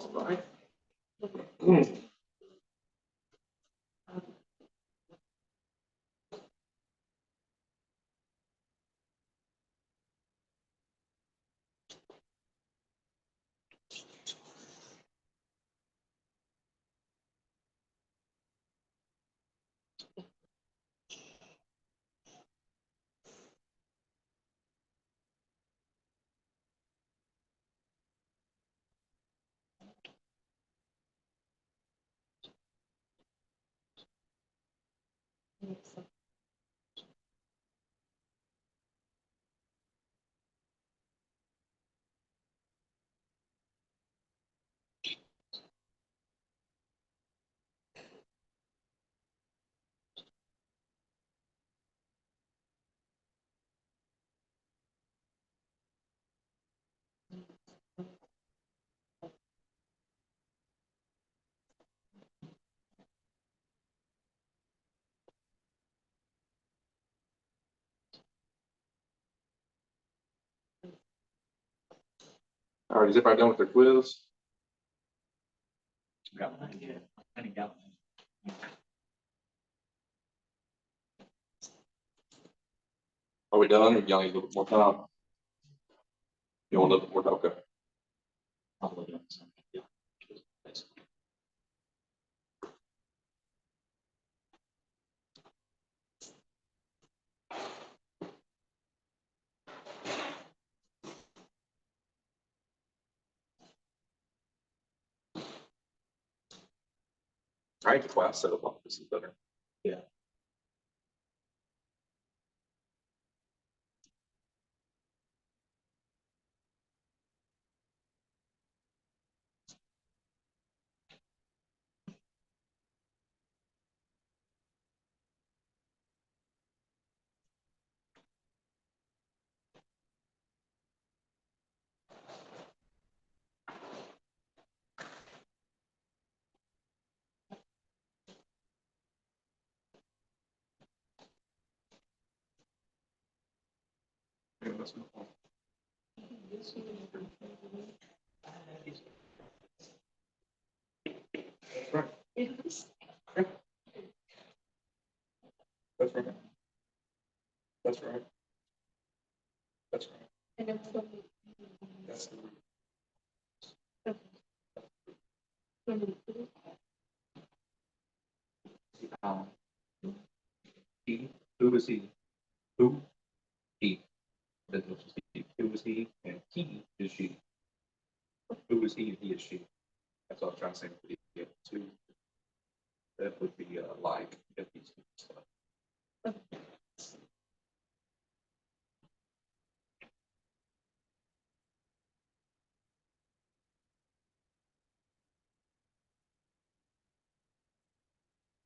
Right. All right, is everybody done with their quiz? Got one idea. I think got one. Are we done, or y'all need a little bit more time? You want a little bit more? Okay. Probably doing something. Yeah. I think the class setup on this is better. Yeah. Yeah, that's no problem. That's right. That's right. That's right. That's right. That's the root. He, who is he? Who? He. That was he. Who is he? And he is she. Who is he and he is she? That's what I'm trying to say. Yeah, two. That would be like if these stuff.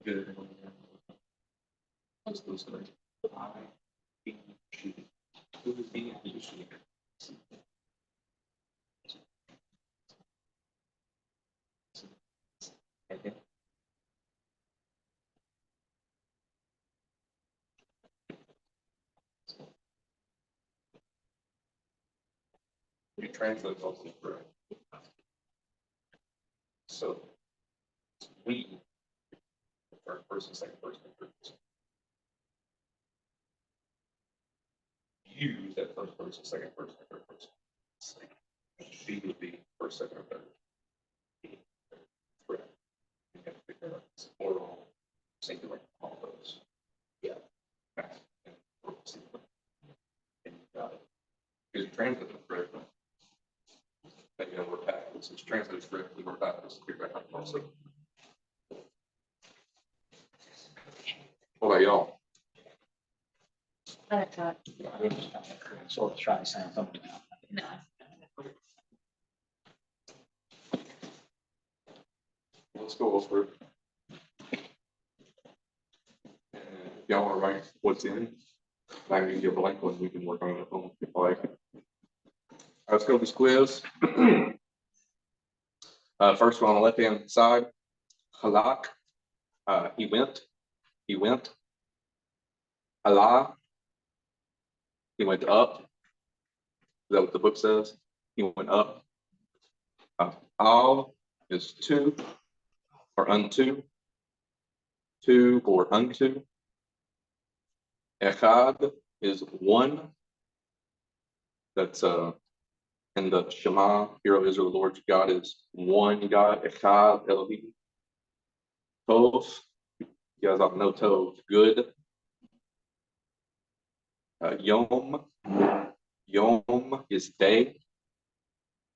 Good. Just those three. I, he, she. Who is he and who is she? Okay. You translate those things correct. So we, first person, second person, third person. You, that first person, second person, third person. She would be first, second, or third. Correct. You have to figure out it's plural, singular, all those. Yeah. And you got it. Because you translate it correctly. Then you gotta work backwards. It's translated correctly, work backwards, figure out how to also. What about y'all? Sort of try to sound something out. Let's go over it. Y'all wanna write what's in? I can give a blank one, we can work on it at home if you like. Let's go to this quiz. First one on the left-hand side, halak. He went. Allah. He went up. Is that what the book says? He went up. Al. is to or unto. To or unto. Echad is one. That's in the Shema, Hear, O Israel, the Lord your God is one God, Echad Elohim. Tov, you guys all know Tov, good. Yom, Yom is day.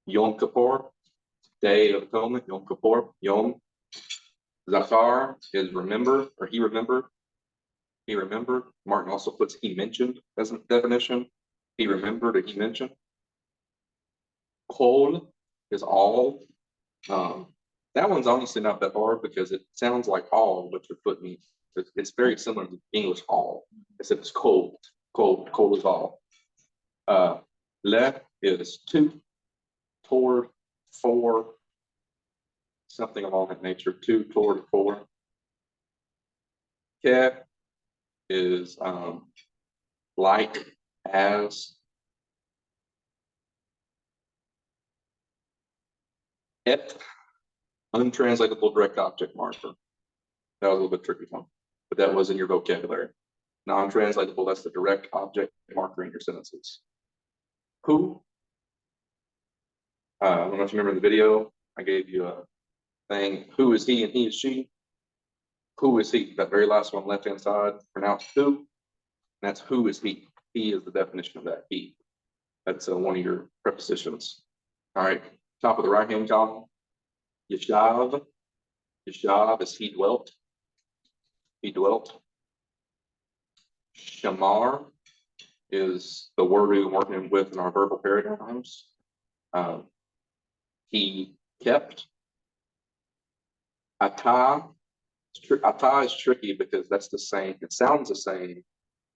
Yom Kippur, Day of Atonement, Yom Kippur, Yom. Zachar is remember, or he remembered. He remembered. Martin also puts he mentioned as a definition. He remembered or he mentioned. Kol is all. That one's honestly not that hard because it sounds like all, but you're putting it's very similar to English all, except it's cold. Cold is all. Le is to, toward, for, something along that nature, to, toward, for. Ke is like, as. Et, untranslatable direct object marker. That was a little bit tricky one, but that was in your vocabulary. Non-translatable, that's the direct object marker in your sentences. Who? I don't know if you remember the video. I gave you a thing. Who is he and he is she? Who is he? That very last one, left-hand side, pronounced who. And that's who is he. He is the definition of that, he. That's one of your prepositions. All right, top of the right-hand column, Yeshav. Yeshav is he dwelt. He dwelt. Shamar is the word we've been working with in our verbal paradigms. He kept. Atah. Atah is tricky because that's the same. It sounds the same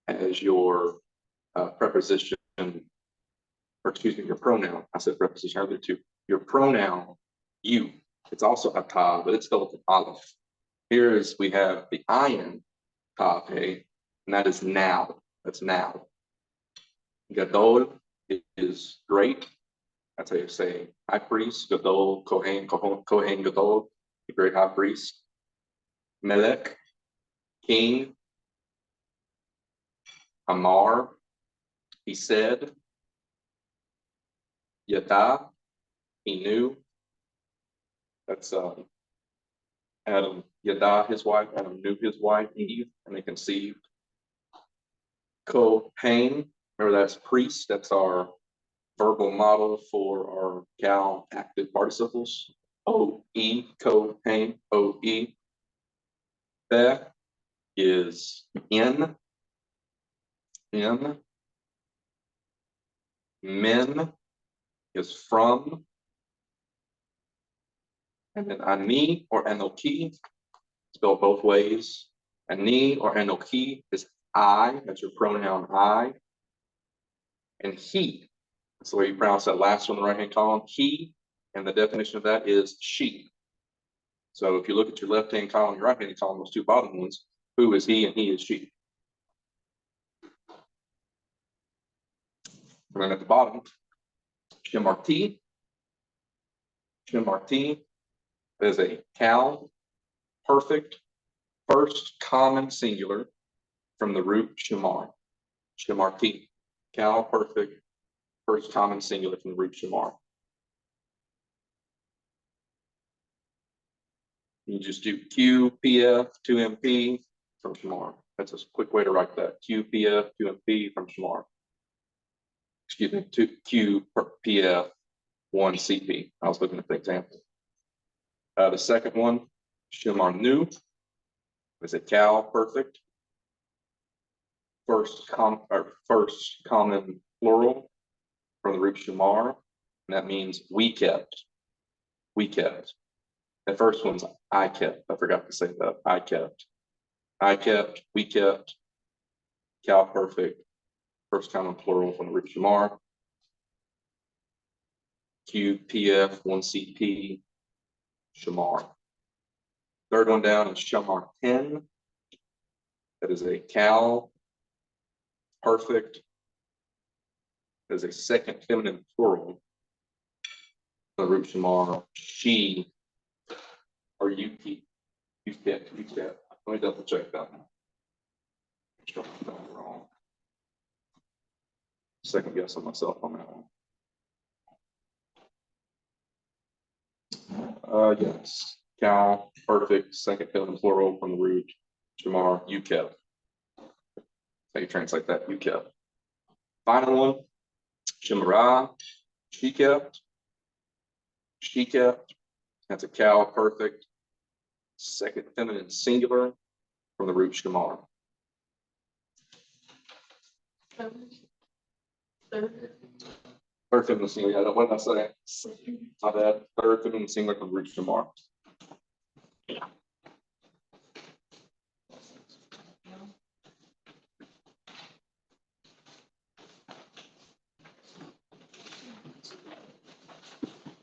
as your preposition, or excuse me, your pronoun. I said preposition earlier too. Your pronoun, you. It's also atah, but it's spelled with an aleph. Here is we have the ayin, tape, and that is now. That's now. Gadol is great. That's how you say high priest. Gadol, Kohen Gadol, the great high priest. Melech, king. Amar, he said. Yada, he knew. That's Adam, Yada, his wife. Adam knew his wife Eve, and they conceived. Kohen, remember that's priest. That's our verbal model for our gal active participles. O-E, Kohen, O-E. Beh is in. Men is from. And then ani or anoki, spelled both ways. Ani or anoki is I, that's your pronoun I. And he, that's the way you pronounce that last one in the right-hand column. He, and the definition of that is she. So if you look at your left-hand column, your right-hand column, those two bottom ones, who is he and he is she. And then at the bottom, Shemarti. Shemarti is a cal, perfect, first common singular from the root shamar. Shemarti, cal, perfect, first common singular from the root shamar. You just do Q, PF, 2MP from shamar. That's a quick way to write that. Q, PF, 2MP from shamar. Excuse me, 2Q, PF, 1CP. I was looking at the example. The second one, Shamar Nu, is a cal, perfect. First common plural from the root Shamar, and that means we kept. We kept. The first one's I kept. I forgot to say that. I kept. I kept, we kept, cal, perfect. First common plural from the root Shamar. Q, PF, 1CP, Shamar. Third one down is Shamar 10. That is a cal, perfect. That is a second feminine plural. The root Shamar, she or you keep, you get. Let me double check that. Make sure I'm not wrong. Second guess on myself on that one. Yes, Cal, perfect, second feminine plural from the root, Shamar, you kept. How you translate that, you kept. Final one, Shemariah, she kept. She kept, that's a Cal, perfect, second feminine singular from the root Shamar. Third feminine singular, what did I say? My bad, third feminine singular from the root Shamar.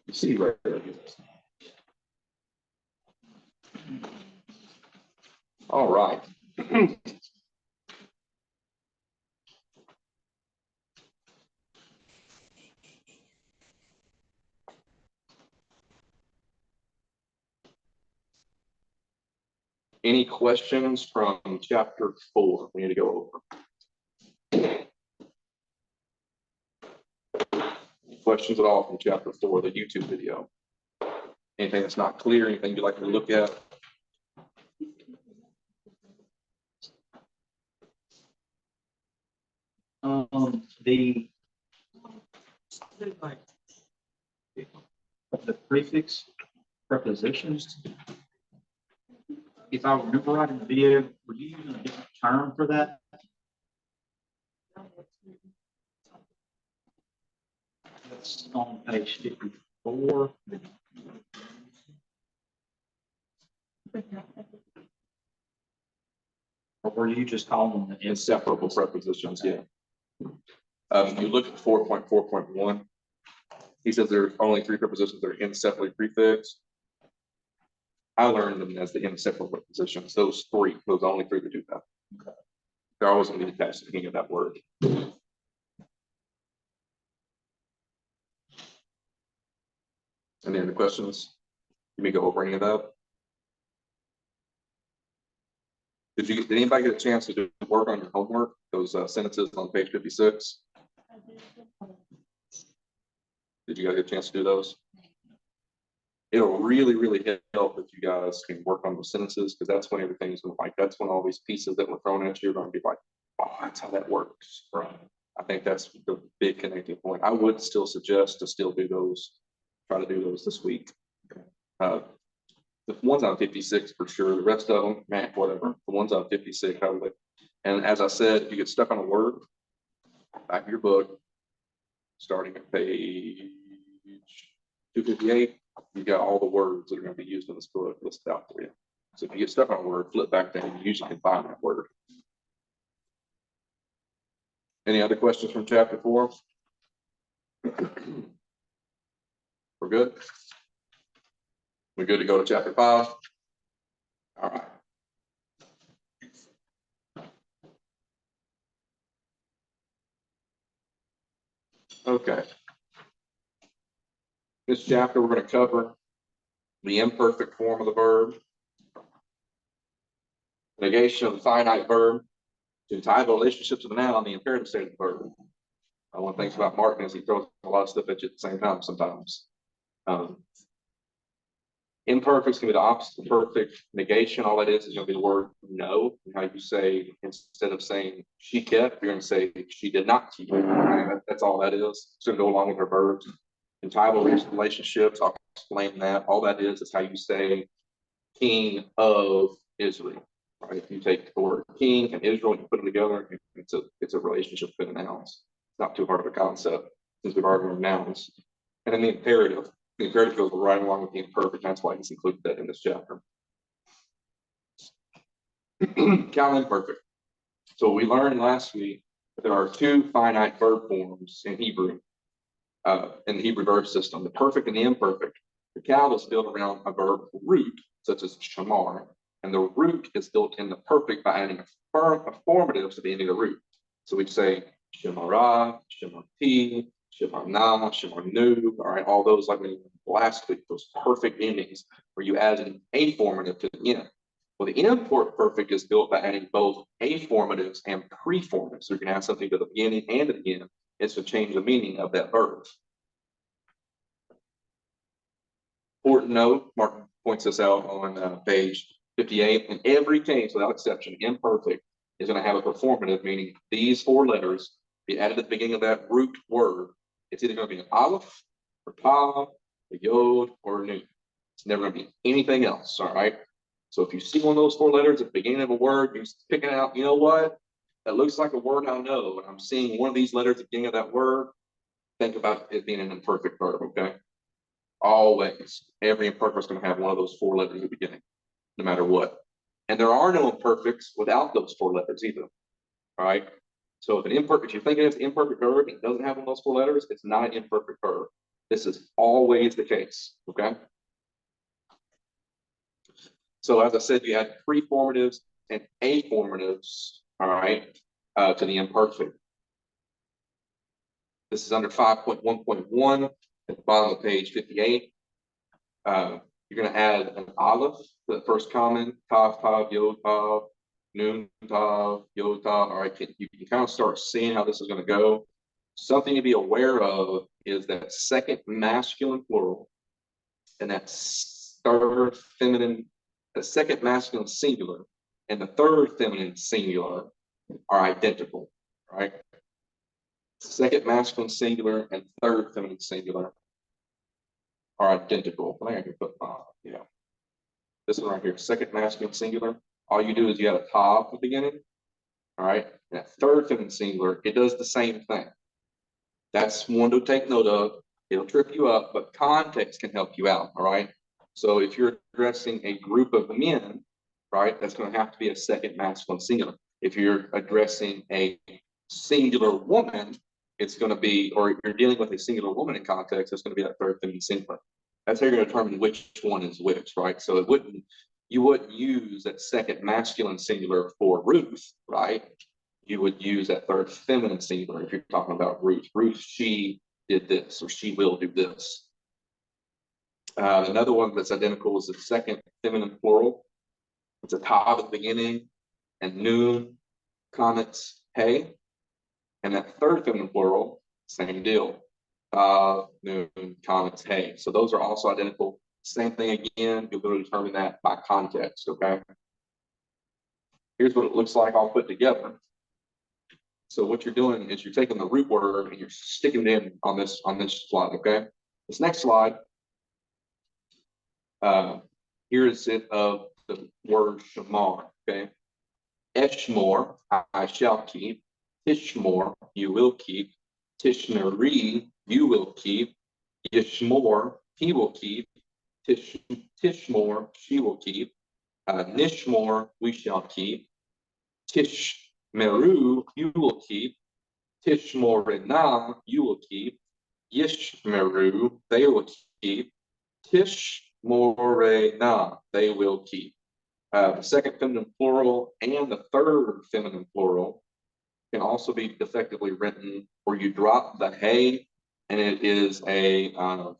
You see right there. All right. Any questions from chapter 4 we need to go over? Any questions at all from chapter 4, the YouTube video? Anything that's not clear, anything you'd like to look at? The prefix prepositions. If I remember right in the video, were you using a different term for that? That's on page 54. Or were you just calling them the Inseparable prepositions, yeah. You look at 4.4.1. He says there are only 3 prepositions that are inseparably prefixed. I learned them as the inseparable prepositions. Those only 3 that do that. Okay. They're always going to be attached to the beginning of that word. Any other questions? Let me go over any of that. Did anybody get a chance to do work on your homework? Those sentences on page 56? Did you guys get a chance to do those? It'll really, really help if you guys can work on those sentences, because that's when everything's like, that's when all these pieces that were thrown at you are going to be like, oh, that's how that works. Right. I think that's the big connecting point. I would still suggest to still do those, try to do those this week. The ones on 56 for sure, the rest of them, man, whatever. The ones on 56, I would. And as I said, if you get stuck on a word, back of your book, starting at page 258, you've got all the words that are going to be used in this book listed out for you. So if you get stuck on a word, flip back down, you usually can find that word. Any other questions from chapter 4? We're good? We're good to go to chapter 5? All right. Okay. This chapter, we're going to cover the imperfect form of the verb, negation of the finite verb, to tie the relationship to the noun, the imperative state of the verb. One thing about Martin is he throws a lot of stuff at you at the same time sometimes. Imperfects can be the opposite of perfect. Negation, all that is going to be the word no. And how you say, instead of saying she kept, you're going to say she did not keep. That's all that is. It's going to go along with her verbs. Entitled relationships, I'll explain that. All that is how you say king of Israel. Right? If you take the word king and Israel and you put them together, it's a relationship between the nouns. It's not too hard of a concept since we've already learned nouns. And then the imperative goes right along with the imperfect. That's why he's included that in this chapter. Count imperfect. So we learned last week that there are 2 finite verb forms in Hebrew, in the Hebrew verb system, the perfect and the imperfect. The count is built around a verb root, such as shamar, and the root is built in the perfect by adding a formative to the end of the root. So we'd say shemara, shemarti, shemarna, shemarnu, all right, all those like we last week, those perfect endings where you add an affirmative to the end. Well, the imperfect is built by adding both affirmatives and preformatives. So you can add something to the beginning and to the end. It's to change the meaning of that verb. Important note, Martin points this out on page 58. In every case, without exception, imperfect is going to have a performative, meaning these four letters be added at the beginning of that root word. It's either going to be an aleph, or tav, a yod, or a nun. It's never going to be anything else, all right? So if you see one of those four letters at the beginning of a word, you're picking out, you know what? That looks like a word I know, and I'm seeing one of these letters at the beginning of that word, think about it being an imperfect verb, okay? Always, every imperfect is going to have one of those four letters at the beginning, no matter what. And there are no imperfects without those four letters either, all right? So if you're thinking it's an imperfect verb, and it doesn't have one of those four letters, it's not an imperfect verb. This is always the case, okay? So as I said, you add preformatives and affirmatives, all right, to the imperfect. This is under 5.1.1 at the bottom of page 58. You're going to add an aleph to the first common, tav, tav, yod, tav, nun, tav, yod, tav. All right, you can kind of start seeing how this is going to go. Something to be aware of is that second masculine plural and that third feminine, the second masculine singular and the third feminine singular are identical, right? Second masculine singular and third feminine singular are identical. I think I can put, yeah, this one right here, second masculine singular. All you do is you add a tav at the beginning, all right? And that third feminine singular, it does the same thing. That's one to take note of. It'll trip you up, but context can help you out, all right? So if you're addressing a group of men, right, that's going to have to be a second masculine singular. If you're addressing a singular woman, it's going to be, or you're dealing with a singular woman in context, it's going to be that third feminine singular. That's how you're going to determine which one is which, right? So you wouldn't use that second masculine singular for Ruth, right? You would use that third feminine singular if you're talking about Ruth. Ruth, she did this, or she will do this. Another one that's identical is the second feminine plural. It's a tav at the beginning, and nun, comments, hey. And that third feminine plural, same deal. Tav, nun, comments, hey. So those are also identical. Same thing again, you'll be able to determine that by context, okay? Here's what it looks like all put together. So what you're doing is you're taking the root word and you're sticking it in on this slide, okay? This next slide, here is it of the word shamar, okay? Eshmor, I shall keep. Tishmor, you will keep. Tishmeri, you will keep. Yishmor, he will keep. Tishmor, she will keep. Nishmor, we shall keep. Tishmeru, you will keep. Tishmorena, you will keep. Yishmeru, they will keep. Tishmorena, they will keep. The second feminine plural and the third feminine plural can also be defectively written where you drop the hey and it is a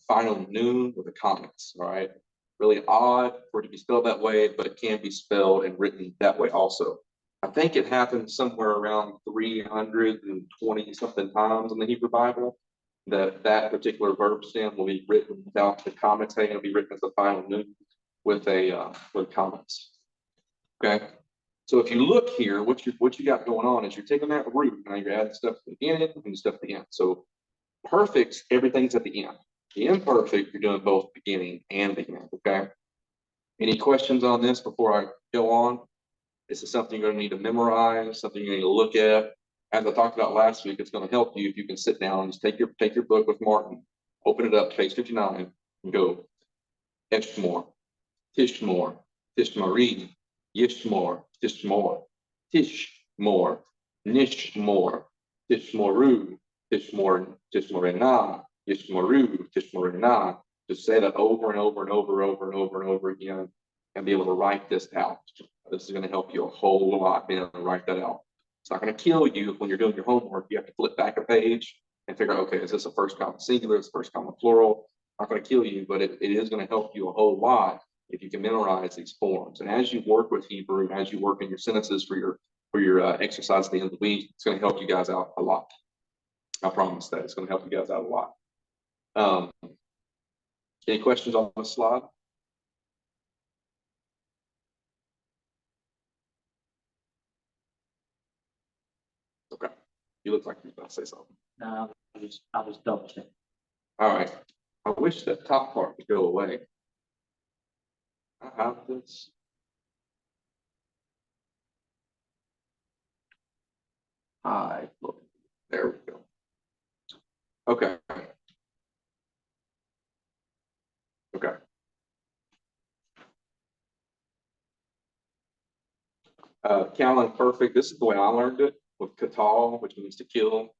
final nun with the comments, all right? Really odd for it to be spelled that way, but it can be spelled and written that way also. I think it happened somewhere around 320 something times in the Hebrew Bible that particular verb stem will be written without the comments. Hey, it'll be written as a final nun with comments. Okay, so if you look here, what you got going on is you're taking that root and you're adding stuff to the beginning and stuff at the end. So perfect, everything's at the end. The imperfect, you're doing both beginning and the end. Okay. Any questions on this before I go on? This is something you're going to need to memorize, something you need to look at. As I talked about last week, it's going to help you if you can sit down and just take your book with Martin, open it up, page 59, and go Eshmor, Tishmor, Tishmari, Yishmor, Tishmor, Tishmor, Nishmor, Tishmoru, Tishmorena, Yishmoru, Tishmorena. Just say that over and over and over and over again and be able to write this out. This is going to help you a whole lot being able to write that out. It's not going to kill you when you're doing your homework. You have to flip back a page and figure out, okay, is this a first common singular? Is this first common plural? Not going to kill you, but it is going to help you a whole lot if you can memorize these forms. And as you work with Hebrew, and as you work in your sentences for your exercise at the end of the week, it's going to help you guys out a lot. I promise that it's going to help you guys out a lot. Any questions on the slide? Okay. You look like you're about to say something. No, I was double checking. All right. I wish that top part would go away. I have this. Look. There we go. Okay. Okay. Callan perfect. This is the way I learned it with katal, which means to kill.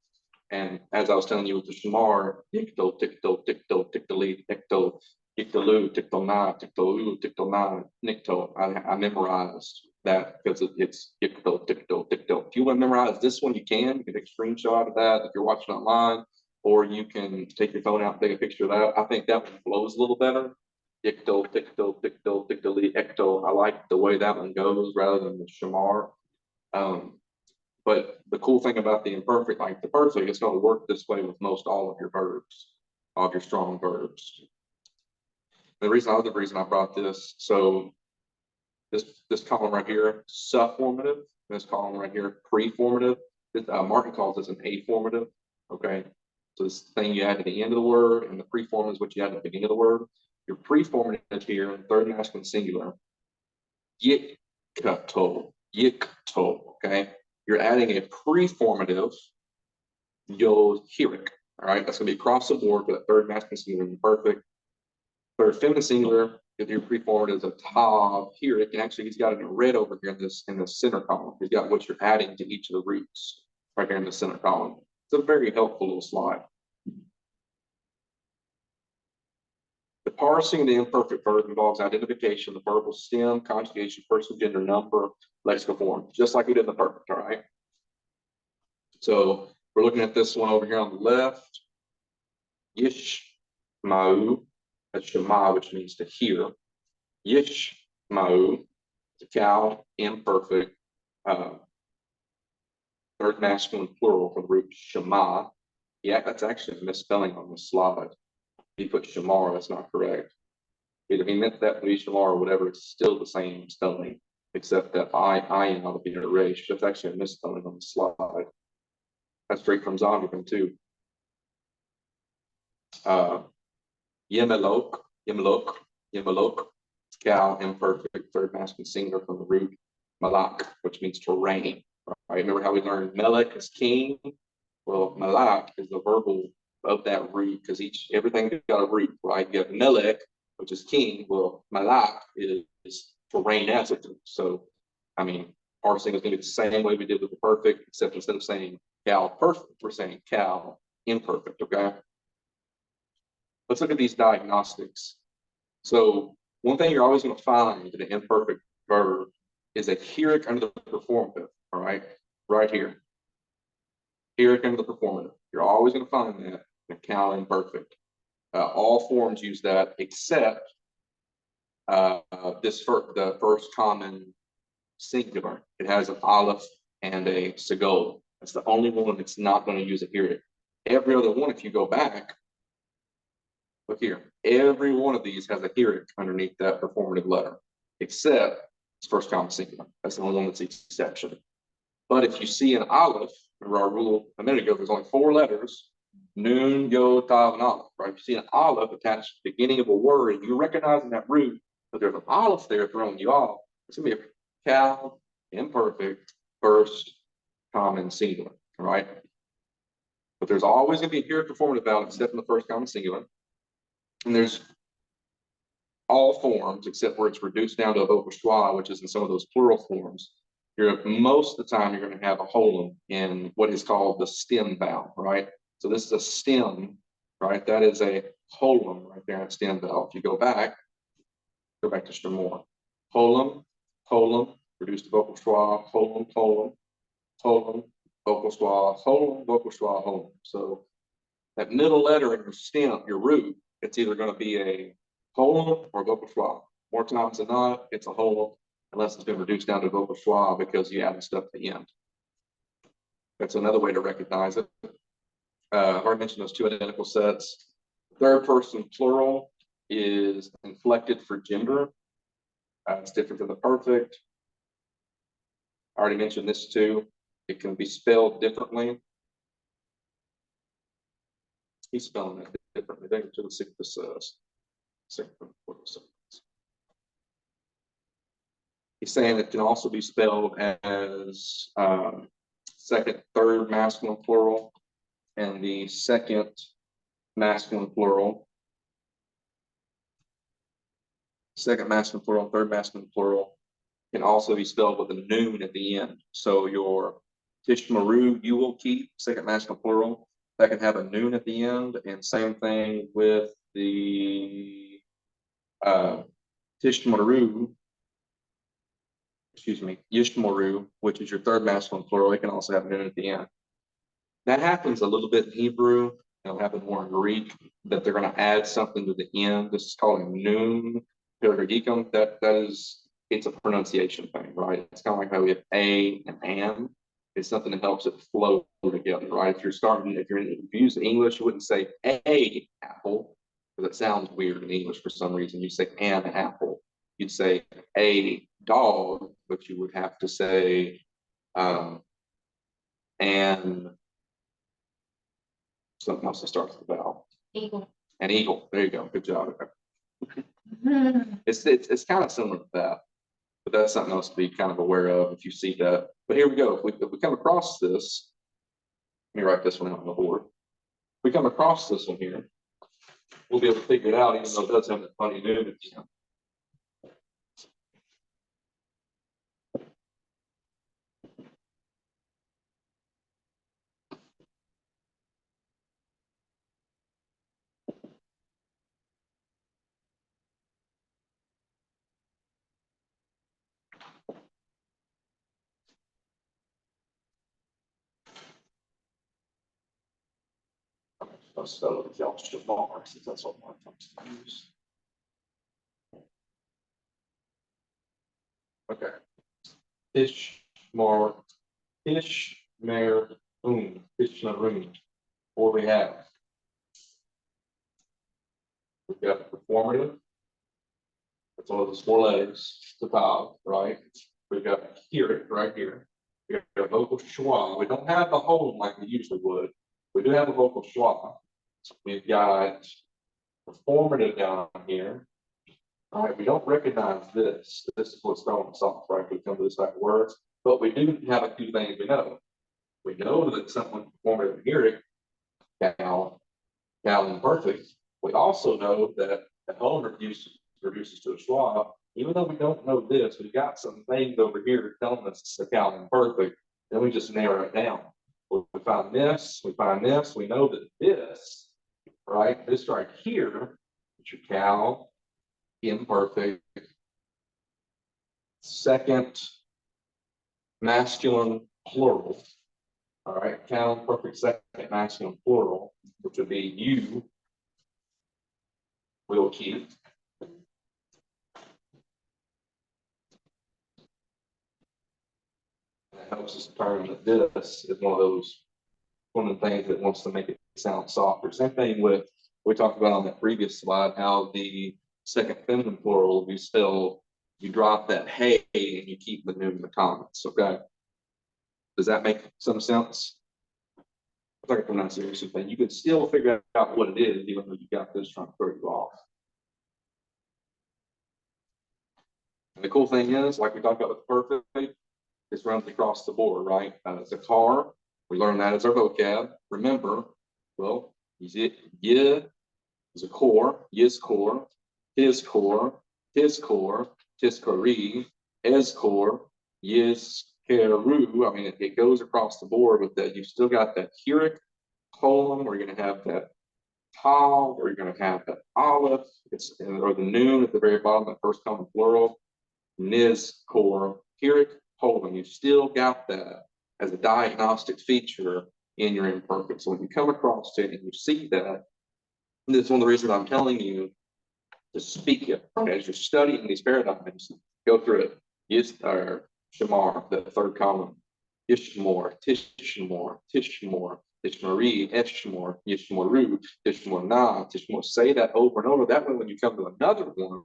And as I was telling you with the shamar, tikto, tikto, tikto, tiktali, tikto, tiktalu, tiktona, tiktolu, tiktona, nikto. I memorized that because it's tikto, tikto, tikto. If you want to memorize this one, you can take a screenshot of that if you're watching online, or you can take your phone out and take a picture of that. I think that one flows a little better. Tikto, tikto, tikto, tiktali, ekto. I like the way that one goes rather than the shamar. But the cool thing about the imperfect, like the perfect, it's going to work this way with most all of your verbs, all of your strong verbs. The other reason I brought this, so this column right here, sufformative, this column right here, preformative. Martin calls this an afformative. Okay, so this thing you add at the end of the word, and the preform is what you add at the beginning of the word. Your preformative here, third masculine singular, yikto, yikto. Okay. You're adding a preformative, yohirik. All right, that's going to be across the board for that third masculine singular and perfect. Third feminine singular, if your preformative is a tav hirik, and actually he's got it in red over here in the center column. He's got what you're adding to each of the roots right here in the center column. It's a very helpful little slide. The parsing of the imperfect verb involves identification of the verbal stem, conjugation, person, gender, number, lexical form, just like we did in the perfect, all right? So we're looking at this one over here on the left. Yishmau, that's Shema, which means to hear. Yishmau, the cow, imperfect, third masculine plural for the root Shema. Yeah, that's actually a misspelling on the slide. He put Shamar, that's not correct. If he meant that to be Shamar or whatever, it's still the same spelling, except that I am out of being erased. That's actually a misspelling on the slide. That's straight from Zondervan too. Yemelok, cow, imperfect, third masculine singular from the root malak, which means to reign. Right? Remember how we learned melek is king? Well, malak is the verbal of that root because everything got a root, right? You have melek, which is king. Well, malak is to reign as it. So, I mean, parsing is going to be the same way we did with the perfect, except instead of saying cow perfect, we're saying cow imperfect. Okay. Let's look at these diagnostics. So one thing you're always going to find in an imperfect verb is a hirik under the performative. All right here. Hirik under the performative. You're always going to find that in a cow imperfect. All forms use that except the first common singular. It has an aleph and a segol. That's the only one that's not going to use a hirik. Every other one, if you go back, look here, every one of these has a hirik underneath that performative letter, except it's first common singular. That's the only one that's the exception. But if you see an aleph, remember our rule a minute ago, there's only 4 letters, nun, yod, tav, and aleph, right? If you see an aleph attached to the beginning of a word, and you're recognizing that root, but there's an aleph there throwing you off, it's going to be a cow, imperfect, first common singular, all right? But there's always going to be a hirik performative vowel except in the first common singular. And there's all forms except where it's reduced down to a vocal schwa, which is in some of those plural forms. Most of the time you're going to have a holum in what is called the stem vowel, right? So this is a stem, right? That is a holum right there in stem vowel. If you go back to Shamor. Holum, reduced to vocal schwa, holum, vocal schwa, holum, vocal schwa, holum. So that middle letter in your stem, your root, it's either going to be a holum or vocal schwa. more times than not, it's a whole, unless it's been reduced down to vocal schwa because you added stuff at the end. That's another way to recognize it. I've already mentioned those two identical sets. Third person plural is inflected for gender. It's different than the perfect. I already mentioned this too. It can be spelled differently. He's spelling it differently. They to the sixth says. He's saying it can also be spelled as second, third masculine plural, and the second masculine plural. Second masculine plural, third masculine plural can also be spelled with a noon at the end. So your Tishmaru, you will keep, second masculine plural, that can have a noon at the end, and same thing with the Tishmaru, excuse me, Yishmaru, which is your third masculine plural, it can also have a noon at the end. That happens a little bit in Hebrew, it'll happen more in Greek, that they're going to add something to the end. This is called a noon. That is, it's a pronunciation thing, right? It's kind of like how we have a and an. It's something that helps it flow together, right? If you use English, you wouldn't say a apple because it sounds weird in English for some reason. You say an apple. You'd say a dog, but you would have to say and something else that starts with a vowel. Eagle. An eagle. There you go. Good job. It's kind of similar to that, but that's something else to be kind of aware of if you see that. But here we go. If we come across this, let me write this one out on the board. If we come across this one here, we'll be able to figure it out, even though it does have that funny noon at the end. I'll spell it with y'all Shamar, since that's what my comes to use. Okay. Ishmaroon. What we have? We've got performative. That's one of those four letters, the top, right? We've got here, right here. We have vocal schwa. We don't have the whole like we usually would. We do have a vocal schwa. We've got performative down here. All right, we don't recognize this. This is what's throwing us off, right? We come to this type of words, but we do have a few things we know. We know that someone performative here, cal, and perfect. We also know that the home reduces to a schwa. Even though we don't know this, we've got some things over here telling us it's a cal and perfect. Then we just narrow it down. We find this, we know that this, right? This right here, is your cal, imperfect, second masculine plural. All right, cal imperfect second masculine plural, which would be you will keep. That helps us determine that this is one of the things that wants to make it sound softer. Same thing with, we talked about on that previous slide, how the second feminine plural will be spelled, you drop that hey and you keep the noon in the comments, okay? Does that make some sense? It's like a pronunciation thing. You can still figure out what it is, even though you got this trying to throw you off. And the cool thing is, like we talked about with perfect, this runs across the board, right? It's a car. We learn that as our vocab. Remember, well, is it yeah is a core, yes core, his core, tiskori, es core, yes keru. I mean, it goes across the board with that. You've still got that Hurric colon, where you're going to have that tau, where you're going to have that aleph, or the noon at the very bottom, the first common plural, nis core, Hurric colon. You've still got that as a diagnostic feature in your imperfect. So when you come across it and you see that, this is one of the reasons I'm telling you to speak it. Okay, as you're studying these paradigms, go through it. Or Shamar, the third column. Ishmor, Tishmor, Tishmor, Tishmari, Eshmor, Yishmoru, Tishmor, Tishmor. Say that over and over. That way, when you come to another one,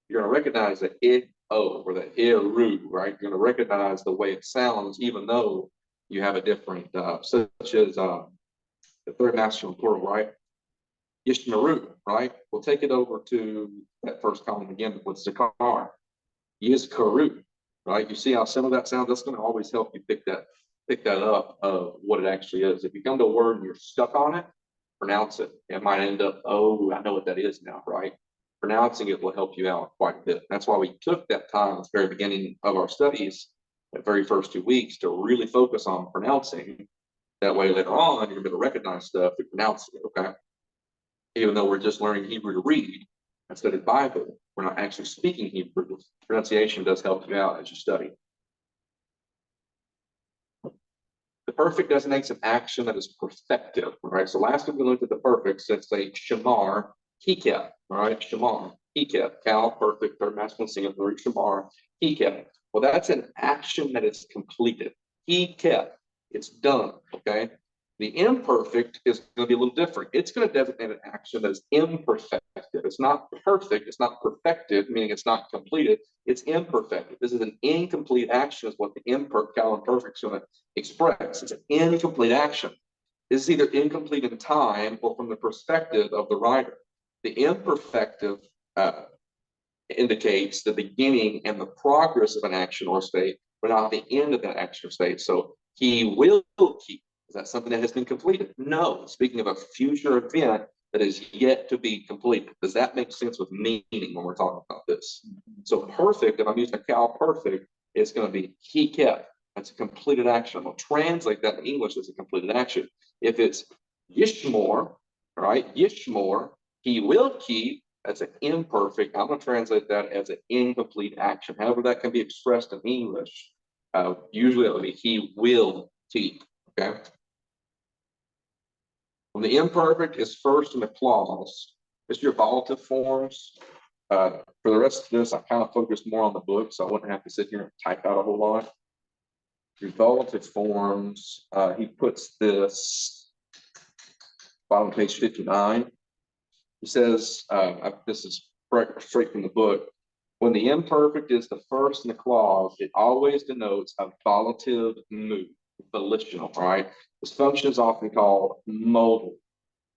you're going to recognize the I-O or the I-Ru, right? You're going to recognize the way it sounds, even though you have a different, such as the third masculine plural, right? Yishmaru, right? We'll take it over to that first column again with Zakar. Yizkaru, right? You see how similar that sounds? That's going to always help you pick that up of what it actually is. If you come to a word and you're stuck on it, pronounce it. It might end up, oh, I know what that is now, right? Pronouncing it will help you out quite a bit. That's why we took that time at the very beginning of our studies, the very first 2 weeks, to really focus on pronouncing. That way later on, you're going to recognize stuff through pronouncing it, okay? Even though we're just learning Hebrew to read instead of Bible, we're not actually speaking Hebrew. Pronunciation does help you out as you study. The perfect designates an action that is perfective, right? So last week we looked at the perfects that say shamar, hiketh, all right? Shamar, hiketh, cal, perfect, third masculine singular, shamar, hiketh. Well, that's an action that is completed. Hiketh, it's done, okay? The imperfect is going to be a little different. It's going to designate an action that is imperfective. It's not perfect. It's not perfected, meaning it's not completed. It's imperfected. This is an incomplete action, is what the imperfect is going to express. It's an incomplete action. This is either incomplete in time or from the perspective of the writer. The imperfective indicates the beginning and the progress of an action or state, but not the end of that action or state. So he will keep. Is that something that has been completed? No. Speaking of a future event that is yet to be completed. Does that make sense with meaning when we're talking about this? So perfect, if I'm using a cal perfect, it's going to be he kept. That's a completed action. I'm going to translate that in English as a completed action. If it's yishmor, right? Yishmor, he will keep. That's an imperfect. I'm going to translate that as an incomplete action. However, that can be expressed in English. Usually it will be he will keep. Okay. When the imperfect is first in the clause, it's your vocative forms. For the rest of this, I kind of focused more on the book, so I wouldn't have to sit here and type out a whole lot. Your vocative forms, he puts this bottom of page 59. He says, this is straight from the book. When the imperfect is the first in the clause, it always denotes a volitive mood, volitional, right? This function is often called modal.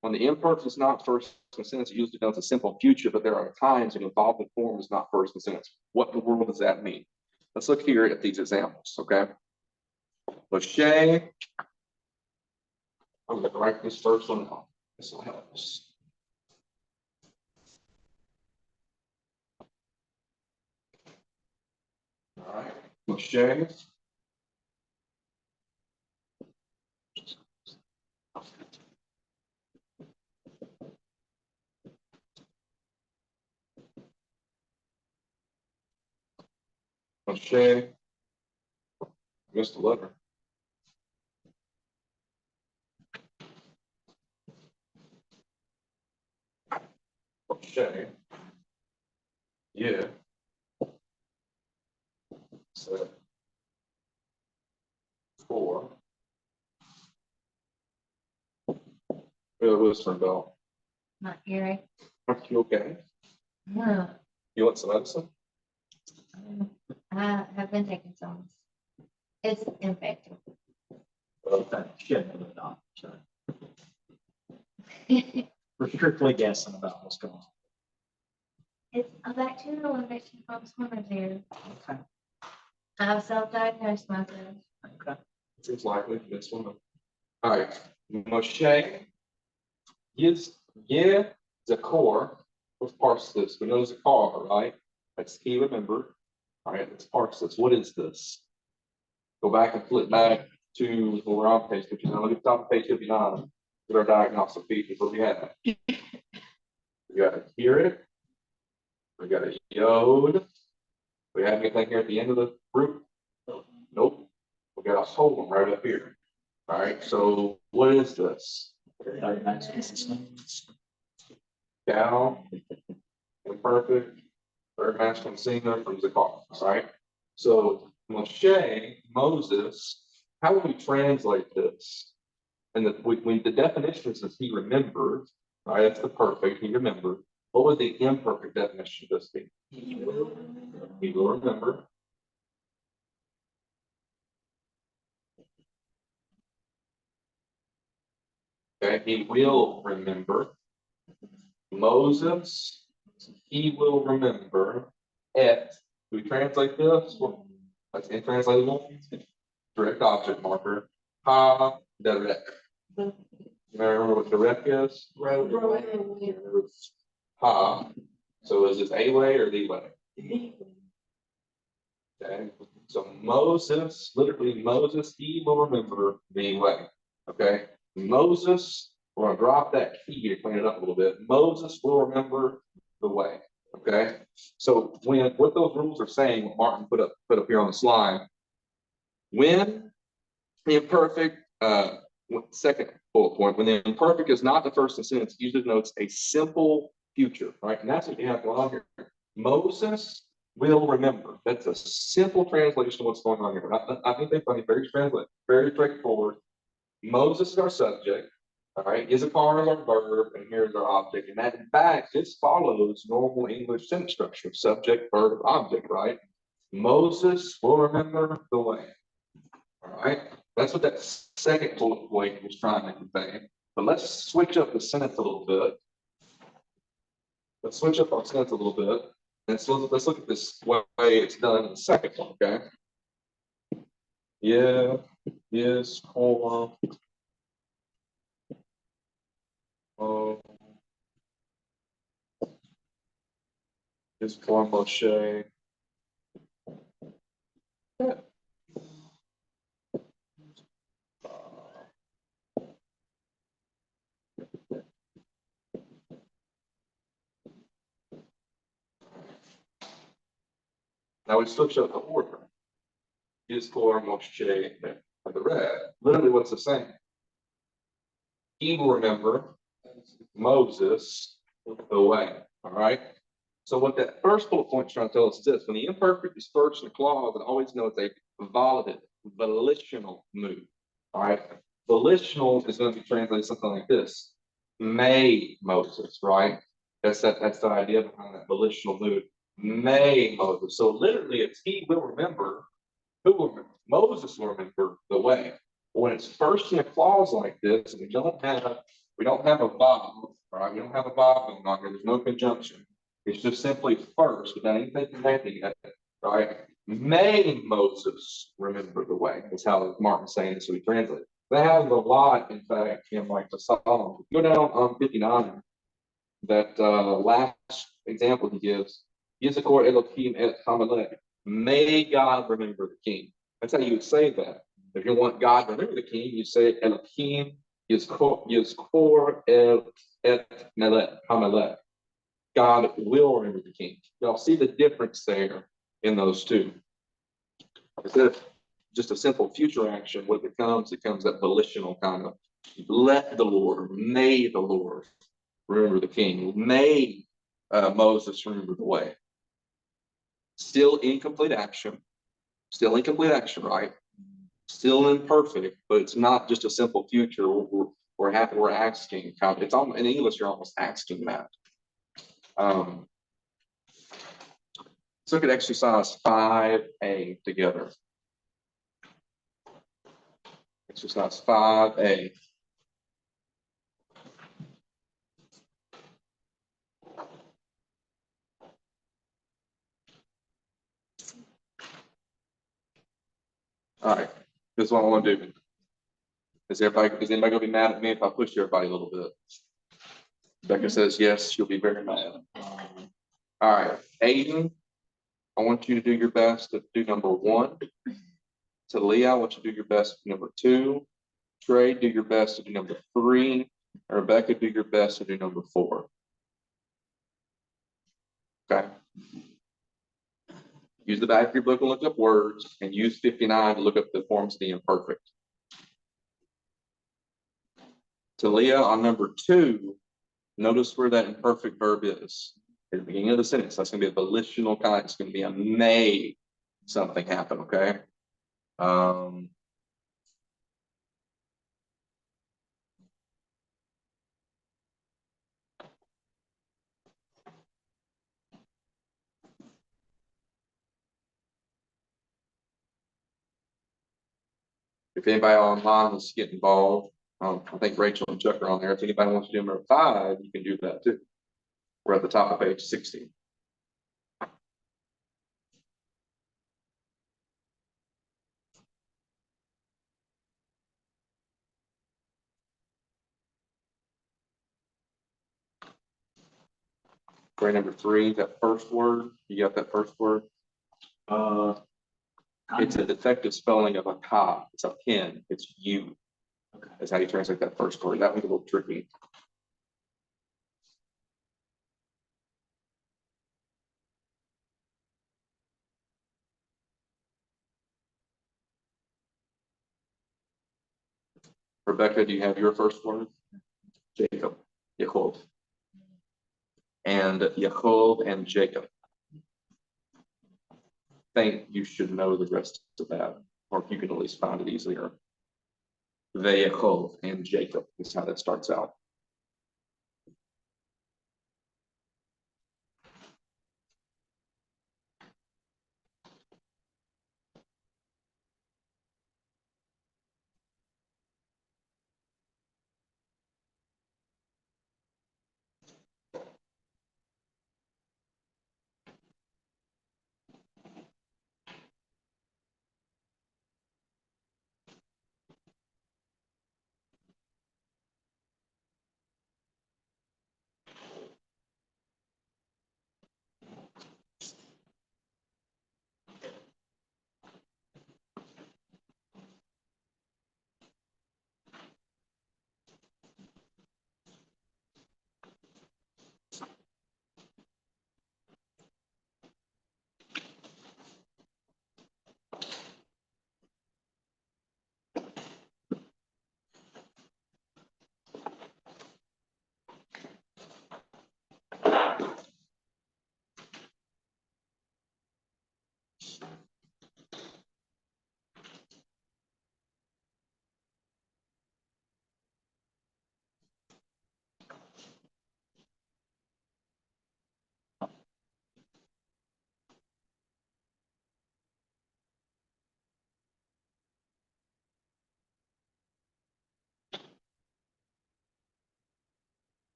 When the imperfect is not first in the sentence, it usually denotes a simple future, but there are times when involved form is not first in the sentence. What in the world does that mean? Let's look here at these examples, okay? Moshe, I'm going to write this first one out. This will help us. All right, Moshe. Moshe. Missed the letter. Moshe. Yeah. So 4. Whistling bell. Not hearing. Are you okay? No, You want some medicine? I have been taking some. It's infected. Shit, no, not, so. We're strictly guessing about what's going on. It's a bacterial infection from swimmers here. Okay. I've self-diagnosed myself. Okay. Seems likely this one. All right, Moshe. Yes, yeah, Zakor. Let's parse this. We know Zakar, right? That's key, remember. All right, let's parse this. What is this? Go back and flip back to where we're on page 59. Look at the top of page 59. With our diagnostic features, what we have. We got to hear it. We got a yod. We have anything here at the end of the group? Nope. We got a hole right up here. All right, so what is this? Cal, imperfect, third masculine singular from Zakar, all right? So Moshe, Moses, how would we translate this? And the definition says he remembered, right? That's the perfect, he remembered. What would the imperfect definition of this be? He will remember. Okay, he will remember. Moses, he will remember. Et, do we translate this? Well, that's intranslatable. Direct object marker. Ha, derek. Remember what direct is? Ha. So is this a way or the way? Okay, so Moses, literally Moses, he will remember the way. Okay, Moses, we're gonna drop that key to clean it up a little bit. Moses will remember the way. Okay, so what those rules are saying, what Martin put up here on the slide, when the imperfect, second bullet point, when the imperfect is not the first in sentence, usually denotes a simple future, right? And that's what you have going on here. Moses will remember. That's a simple translation of what's going on here. I think they find it very straightforward. Moses is our subject, all right? Issachar is our verb, and here's our object. And that, in fact, this follows normal English sentence structure: subject, verb, object, right? Moses will remember the way. All right, that's what that second bullet point was trying to convey. But let's switch up the sentence a little bit. Let's switch up our sentence a little bit. And so let's look at this way it's done in the second one, okay? Yeah, yes, core. Is for Moshe. Now we switch up the order. Is for Moshe and the red. Literally what's the same? He will remember Moses the way. All right. So what that first bullet point is trying to tell us is this: when the imperfect is first in a clause, it always know it's a volitive, volitional mood. All right. Volitional is going to be translated something like this: may Moses, right? That's the idea behind that volitional mood. May Moses. So literally it's he will remember. Who will remember? Moses will remember the way. When it's first in a clause like this, and we don't have a Bob, right? We don't have a Bob going on here. There's no conjunction. It's just simply first without anything connecting it, right? May Moses remember the way. That's how Martin's saying this, so we translate. They have a lot, in fact, in like the Psalms. Go down on 59. That last example he gives, Yisakor Elohim et Hamalek. May God remember the king. That's how you would say that. If you want God to remember the king, you say Elohim Yizkor et Melech Hamalek. God will remember the king. Y'all see the difference there in those two. Instead of just a simple future action, what it becomes that volitional kind of, let the Lord, may the Lord remember the king. May Moses remember the way. Still incomplete action, right? Still imperfect, but it's not just a simple future. We're asking. It's almost, in English, you're almost asking that. Let's look at exercise 5A together. Exercise 5A. All right, this is what I want to do. Is anybody gonna be mad at me if I push everybody a little bit? Becca says yes, she'll be very mad. All right, Aiden, I want you to do your best to do number 1. Talia, I want you to do your best to do number 2. Trey, do your best to do number 3. And Rebecca, do your best to do number 4. Okay. Use the back of your book and look up words, and use 59 to look up the forms of the imperfect. Talia, on number 2, notice where that imperfect verb is. At the beginning of the sentence, that's gonna be a volitional kind, it's gonna be a may something happen, okay? Um. If anybody online wants to get involved, I think Rachel and Chuck are on there. If anybody wants to do number 5, you can do that too. We're at the top of page 60. Grade number 3, that first word, you got that first word? Uh, It's a defective spelling of a ka. It's a pin. It's you. Okay. That's how you translate that first word. That one's a little tricky. Rebecca, do you have your first word? Jacob. Yaakov. And Yaakov and Jacob. I think you should know the rest of that, or you can at least find it easier. Yaakov and Jacob is how that starts out.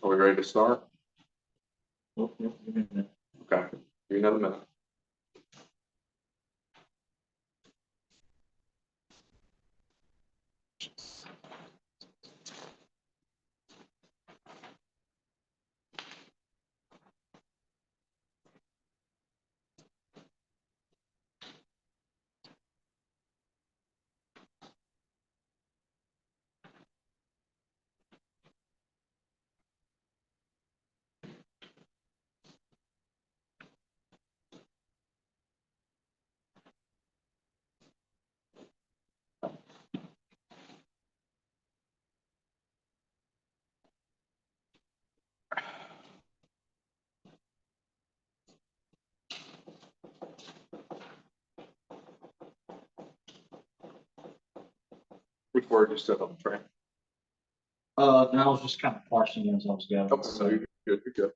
Are we ready to start? oh, yeah, give me a minute. Okay, give you another minute. Which word you said on the train? And I was just kind of parsing as I was going. Oh, so you're good, you're good.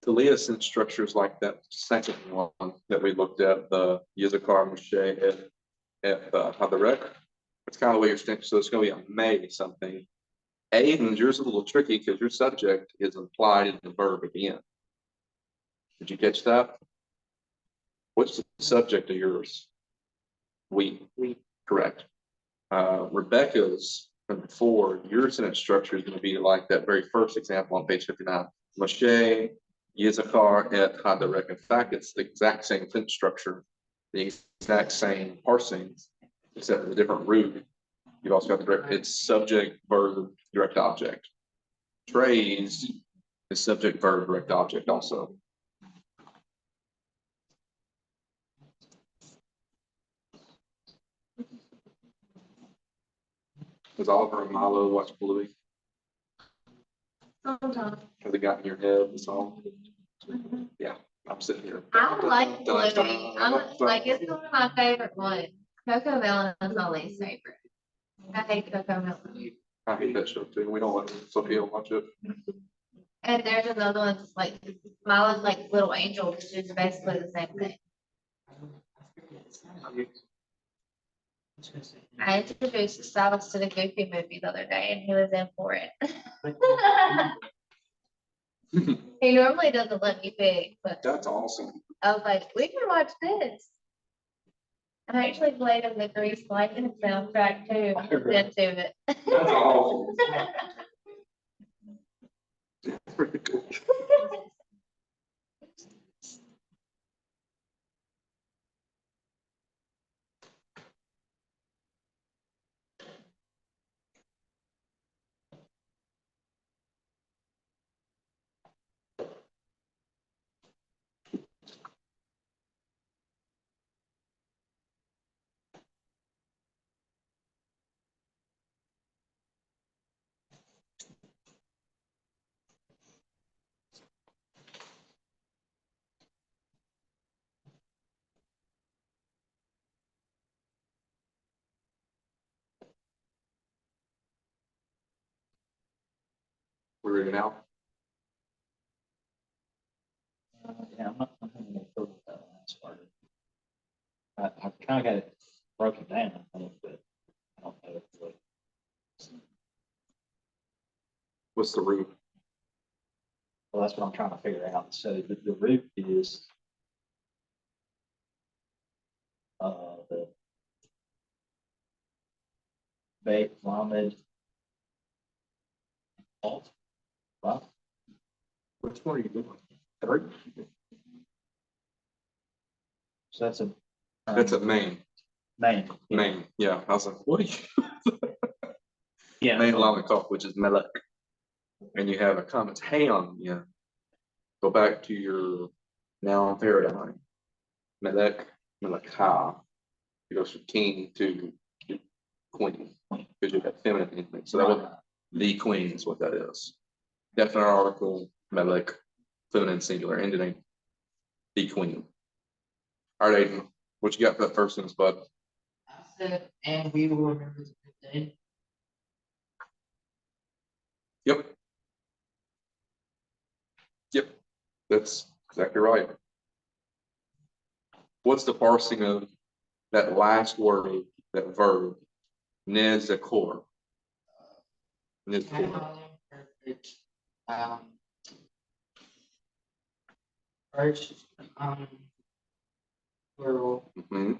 Talia sent structures like that second one that we looked at, the Yizakar Moshe at Hadarek. It's kind of the way you're thinking. So it's going to be a may something. A, and yours is a little tricky because your subject is implied in the verb at the end. Did you catch that? What's the subject of yours? We. Correct. Rebecca's number 4, your sentence structure is going to be like that very first example on page 59. Moshe, Yizakar, et Hadarek. In fact, it's the exact same sentence structure, the exact same parsing, except for the different root. You've also got the direct, it's subject, verb, direct object. Trays is subject, verb, direct object also. Does Oliver and Milo watch Bluey? Sometimes. Has it got in your head, the song? Yeah, I'm sitting here. I like Bluey. Like, it's one of my favorite ones. Coco Melon is my least favorite. I hate Coco Melon. I hate that show too. We don't let Sophia watch it. And there's another one that's like, Milo's like Little Angel, which is basically the same thing. I introduced Silas to the Goofy movie the other day and he was in for it. He normally doesn't let me pick, but That's awesome. I was like, we can watch this. And I actually played him the Grease Lightning soundtrack too. I was into it. That's awesome. That's pretty cool. We're ready now. Yeah, I'm gonna go through with that last part. I've kind of got it broken down, I think, but I don't know if like. What's the root? Well, that's what I'm trying to figure out. So the root is the Beit Lamed Alt. Well, Which one are you doing? three. So that's a. That's a main. Main. Yeah. Main. Yeah. I was like, what are you? Yeah. Main Lamech, which is Melech. And you have a comment, hey on, yeah. Go back to your noun paradigm. Melech, Melechah. It goes from king to queen, because you have feminine influence. So that was the queen is what that is. Definite article, Melech, feminine singular, ending the queen. All right, Aiden, what you got for that first sentence, bud? I said, and we will remember the good day. Yep. Yep, that's exactly right. What's the parsing of that last word, that verb, nezakor? Nezakor. Perfect. First, plural, Mm-hmm.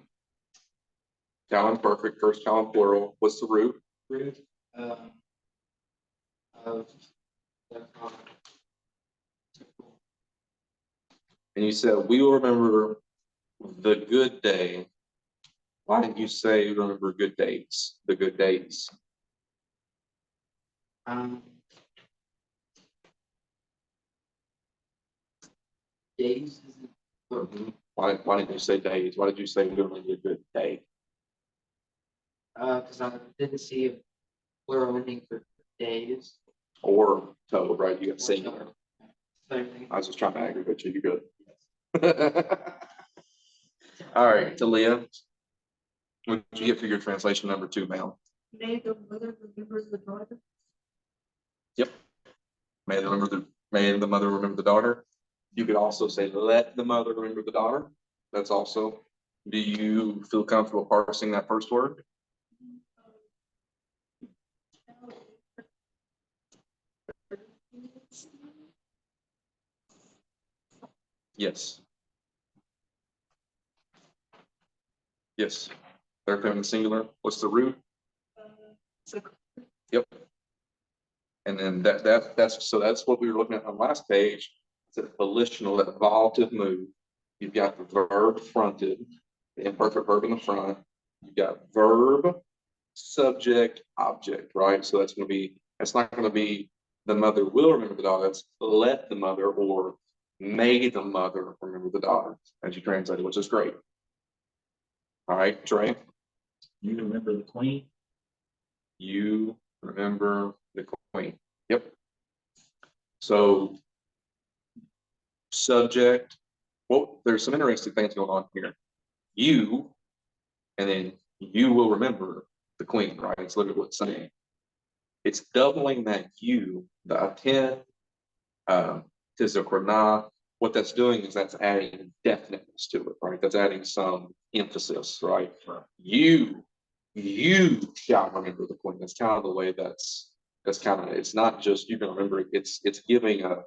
Column perfect, first column plural. What's the root? root, of the And you said, we will remember the good day. Why didn't you say remember good dates, the good dates? days isn't plural. Why didn't you say days? Why did you say we remember a good day? Because I didn't see a plural ending for days. Or total, right? You got singular. Same thing. I was just trying to aggravate you. You're good. All right, Talia. What did you get for your translation number 2, ma'am? May the mother remembers the daughter. Yep. May the mother remember the daughter. You could also say, let the mother remember the daughter. That's also. Do you feel comfortable parsing that first word? Yes. Yes. Third feminine singular. What's the root? Yep. And then that's what we were looking at on the last page. It's a volitional, that volitive move. You've got the verb fronted, the imperfect verb in the front. You've got verb, subject, object, right? So that's not going to be the mother will remember the daughter. That's let the mother or may the mother remember the daughter, as you translate it, which is great. All right, Trey, You remember the queen? you remember the queen. Yep. So subject, well, there's some interesting things going on here. You, and then you will remember the queen, right? It's literally what it's saying. It's doubling that you, the aten, tizokranah. What that's doing is that's adding definiteness to it, right? That's adding some emphasis, right? You shall remember the queen. That's kind of the way that's kind of, it's not just you can remember it, it's giving a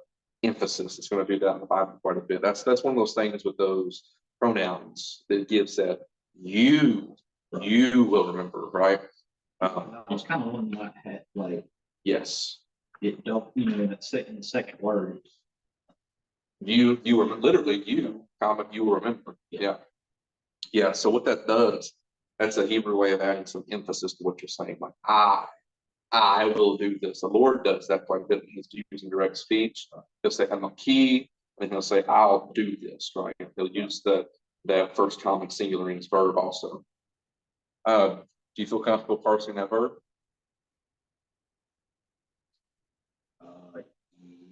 emphasis. It's going to do that in the Bible quite a bit. That's one of those things with those pronouns that gives that you will remember, right? I was kind of wondering what had, like, Yes. it don't, you know, in the second word. You were literally you, comma, you will remember. Yeah. Yeah. So what that does, that's a Hebrew way of adding some emphasis to what you're saying. Like, I will do this. The Lord does that quite a bit. He's using direct speech. He'll say, I'm a key, and he'll say, I'll do this, right? He'll use that first common singular in his verb also. Do you feel comfortable parsing that verb?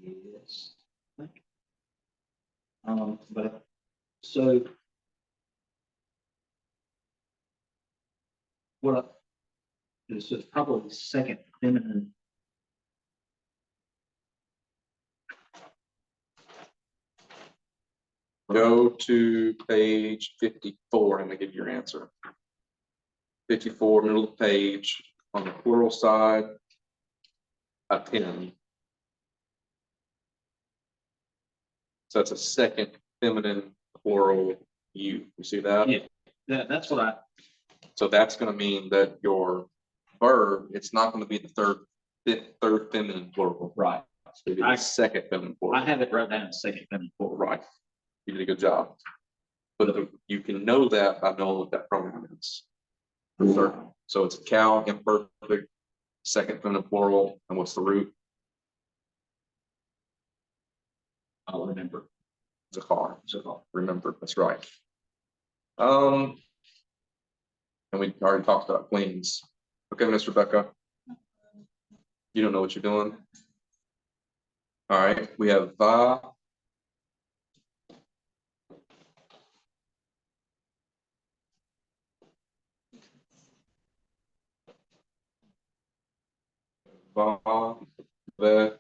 Yes. But so what is it's probably second feminine. Go to page 54 and give your answer. 54, middle of the page, on the plural side, a 10. So that's a second feminine plural you. You see that? Yeah. That's what I, So that's going to mean that your verb, it's not going to be the third feminine plural. right. It's going to be the second feminine plural. I have it right down as second feminine plural. Right. You did a good job. But you can know that by knowing what that pronoun is. For certain. So it's a cow, imperfect, second feminine plural, and what's the root? I'll remember. Zakar. So Remember, that's right. And we already talked about queens. Okay, Miss Rebecca. You don't know what you're doing. All right, we have va. Va, ve,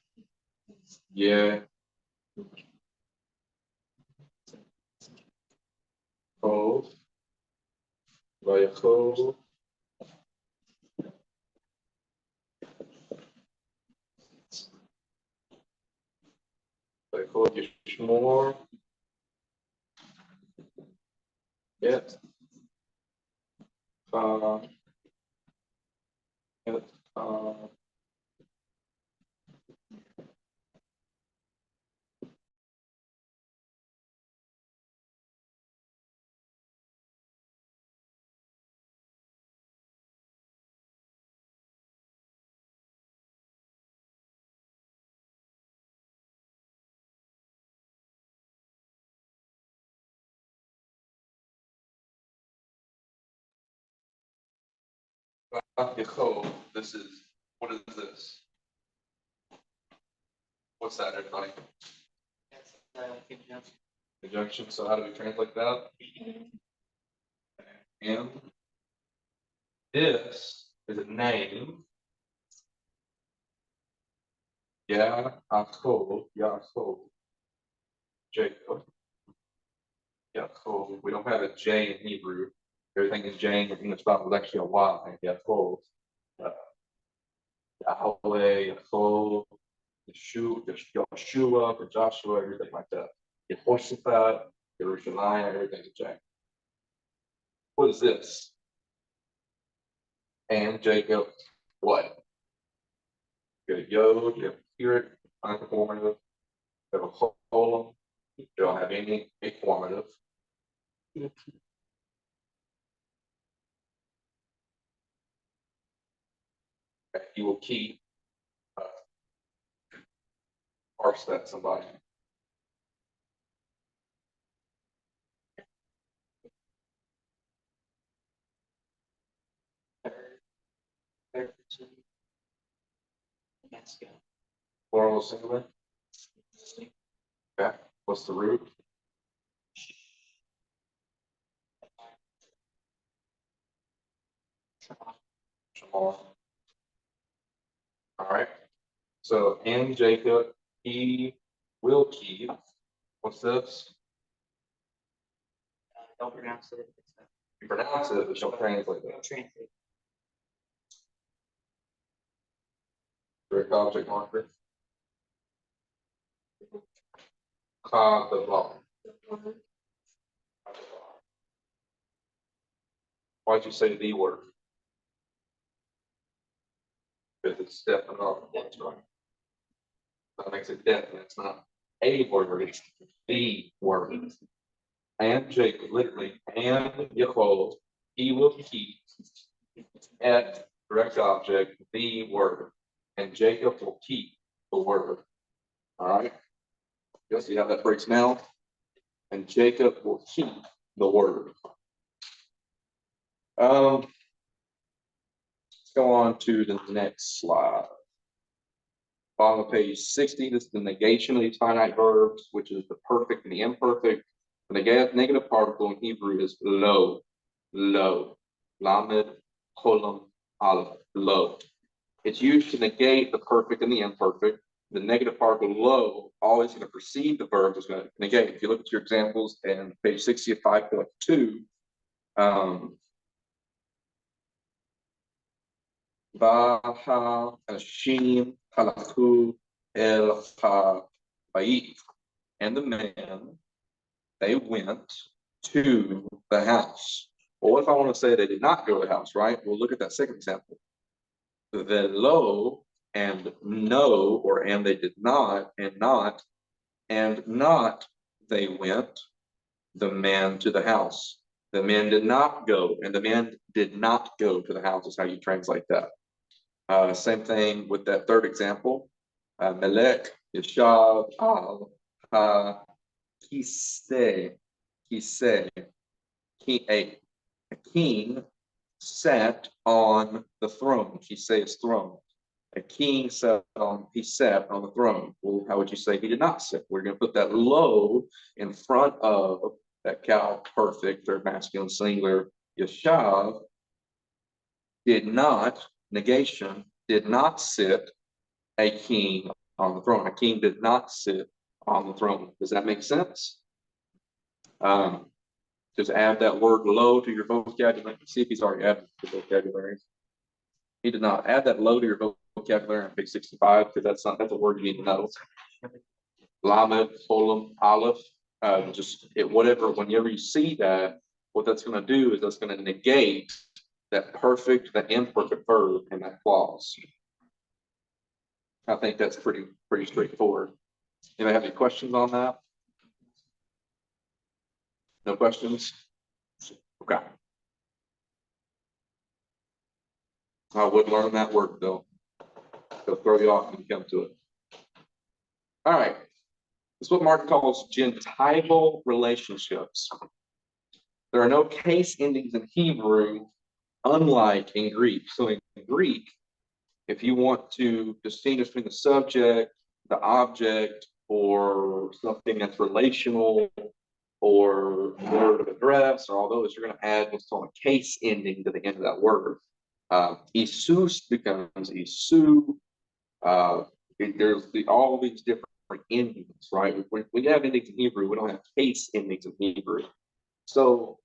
ye, ho, vayecho, vayecho yishmor, et, va, et, vayecho. This is, what is this? What's that, everybody? Conjunction, so how do we translate that? And this is a name. Yaakov, Jacob. Yaakov. We don't have a J in Hebrew. Everything is J in the English Bible is actually a Y. Yaakov. Yahweh, Yaakov, Yeshua, or Joshua, everything like that. Yehoshaphat, Yerushalayim, everything is J. What is this? And Jacob, what? You have a yod, you have a period, unformative, you have a colon, you don't have any informative. You will keep parse that, somebody. Third person. Masculine. Plural, singular. Okay, what's the root? Shamar. All right, so and Jacob, he will keep, what's this? Don't pronounce it. You pronounce it, but don't translate it. Don't translate. Direct object marker. Ka the law. Why'd you say the word? Because it's definite, that's right. That makes it definite, it's not a word, it's the word. And Jacob, literally, and Yaakov, he will keep at direct object, the word. And Jacob will keep the word. All right. You'll see how that breaks down. And Jacob will keep the word. Let's go on to the next slide. Bottom of page 60, this is the negation of these finite verbs, which is the perfect and the imperfect. The negative particle in Hebrew is lo, lo, lamed, cholam, aleph, lo. It's used to negate the perfect and the imperfect. The negative particle lo always going to precede the verb is going to negate. If you look at your examples in page 60 of 5.2, Baha Hashim Halaku El Ha-Bayit. And the men, they went to the house. Well, what if I want to say they did not go to the house, right? We'll look at that second example. The lo and no, or and they did not, and not they went, the men to the house. The men did not go, and the men did not go to the house is how you translate that. Same thing with that third example. Melech, Yeshav, Al, Ha, Kiseh, a king sat on the throne. Kiseh is throne. A king he sat on the throne. Well, how would you say he did not sit? We're going to put that lo in front of that cow perfect or masculine singular. Yeshav did not, negation, did not sit a king on the throne. A king did not sit on the throne. Does that make sense? Just add that word lo to your vocabulary. See if he's already added to the vocabulary. He did not. Add that lo to your vocabulary on page 65 because that's a word you need to know. Lamed, Cholam, Aleph. Whenever you see that, what that's going to do is that's going to negate that perfect, that imperfect verb in that clause. I think that's pretty straightforward. Anybody have any questions on that? No questions? Okay. I would learn that word though. It'll throw you off when you come to it. All right. This is what Mark calls gentival relationships. There are no case endings in Hebrew, unlike in Greek. So in Greek, if you want to distinguish between the subject, the object, or something that's relational, or word of address, or all those, you're going to add what's called a case ending to the end of that word. Isus becomes Isu. There's all these different endings, right? We have endings in Hebrew. We don't have case endings in Hebrew. So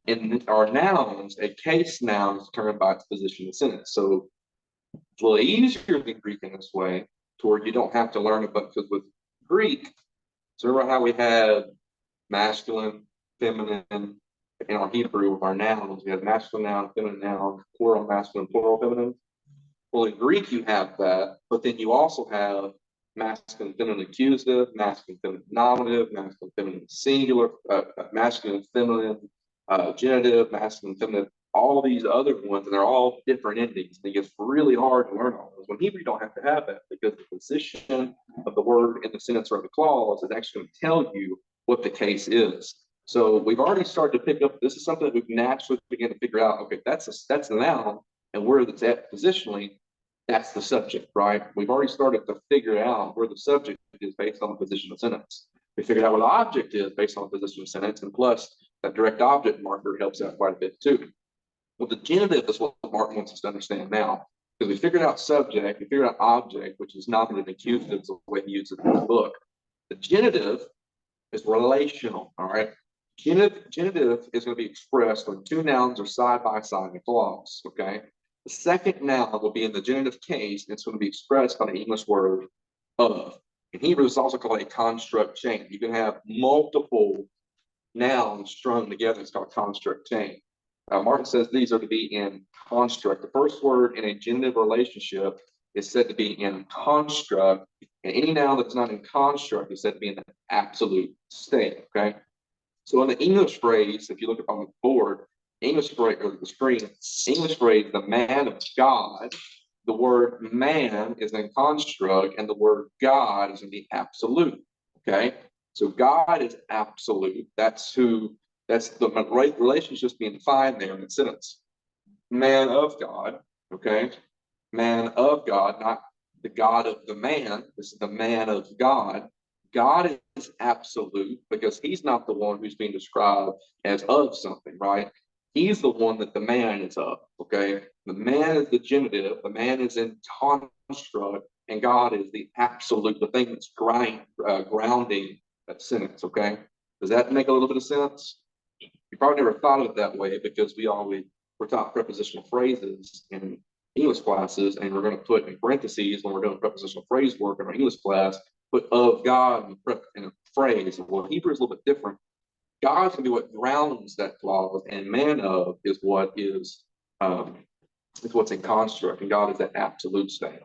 in our nouns, a case noun is determined by its position in the sentence. So it's a little easier than Greek in this way, to where you don't have to learn it, but because with Greek, so remember how we had masculine, feminine, in our Hebrew, with our nouns, we have masculine noun, feminine noun, plural masculine, plural feminine. Well, in Greek, you have that, but then you also have masculine, feminine accusative, masculine, feminine nominative, masculine, feminine singular, masculine, feminine genitive, masculine, feminine. all these other ones, and they're all different endings. And it gets really hard to learn all those. When Hebrew, you don't have to have that because the position of the word in the sentence or the clause is actually going to tell you what the case is. So we've already started to pick up. This is something that we've naturally begin to figure out. Okay, that's the noun, and where it's at positionally, that's the subject, right? We've already started to figure out where the subject is based on the position of sentence. We figured out what the object is based on the position of sentence, and plus that direct object marker helps out quite a bit too. Well, the genitive is what Martin wants us to understand now, because we figured out subject, we figured out object, which is nominative and accusative, is the way he uses it in the book. The genitive is relational, all right? Genitive is going to be expressed when two nouns are side by side in a clause, okay? The second noun will be in the genitive case, and it's going to be expressed by the English word of. In Hebrew, it's also called a construct chain. You can have multiple nouns strung together. It's called a construct chain. Martin says these are to be in construct. The first word in a genitive relationship is said to be in construct, and any noun that's not in construct is said to be in the absolute state, okay? So in the English phrase, if you look up on the board, English phrase or the screen, English phrase, the man of God, the word man is in construct and the word God is in the absolute, okay? So God is absolute. That's the relationships being defined there in the sentence. Man of God, okay? Man of God, not the God of the man. This is the man of God. God is absolute because he's not the one who's being described as of something, right? He's the one that the man is of, okay? The man is the genitive, the man is in construct, and God is the absolute, the thing that's grounding that sentence, okay? Does that make a little bit of sense? You probably never thought of it that way because we're taught prepositional phrases in English classes, and we're going to put in parentheses when we're doing prepositional phrase work in our English class, put of God in a phrase. Well, Hebrew is a little bit different. God's going to be what grounds that clause, and man of is what's in construct, and God is that absolute state.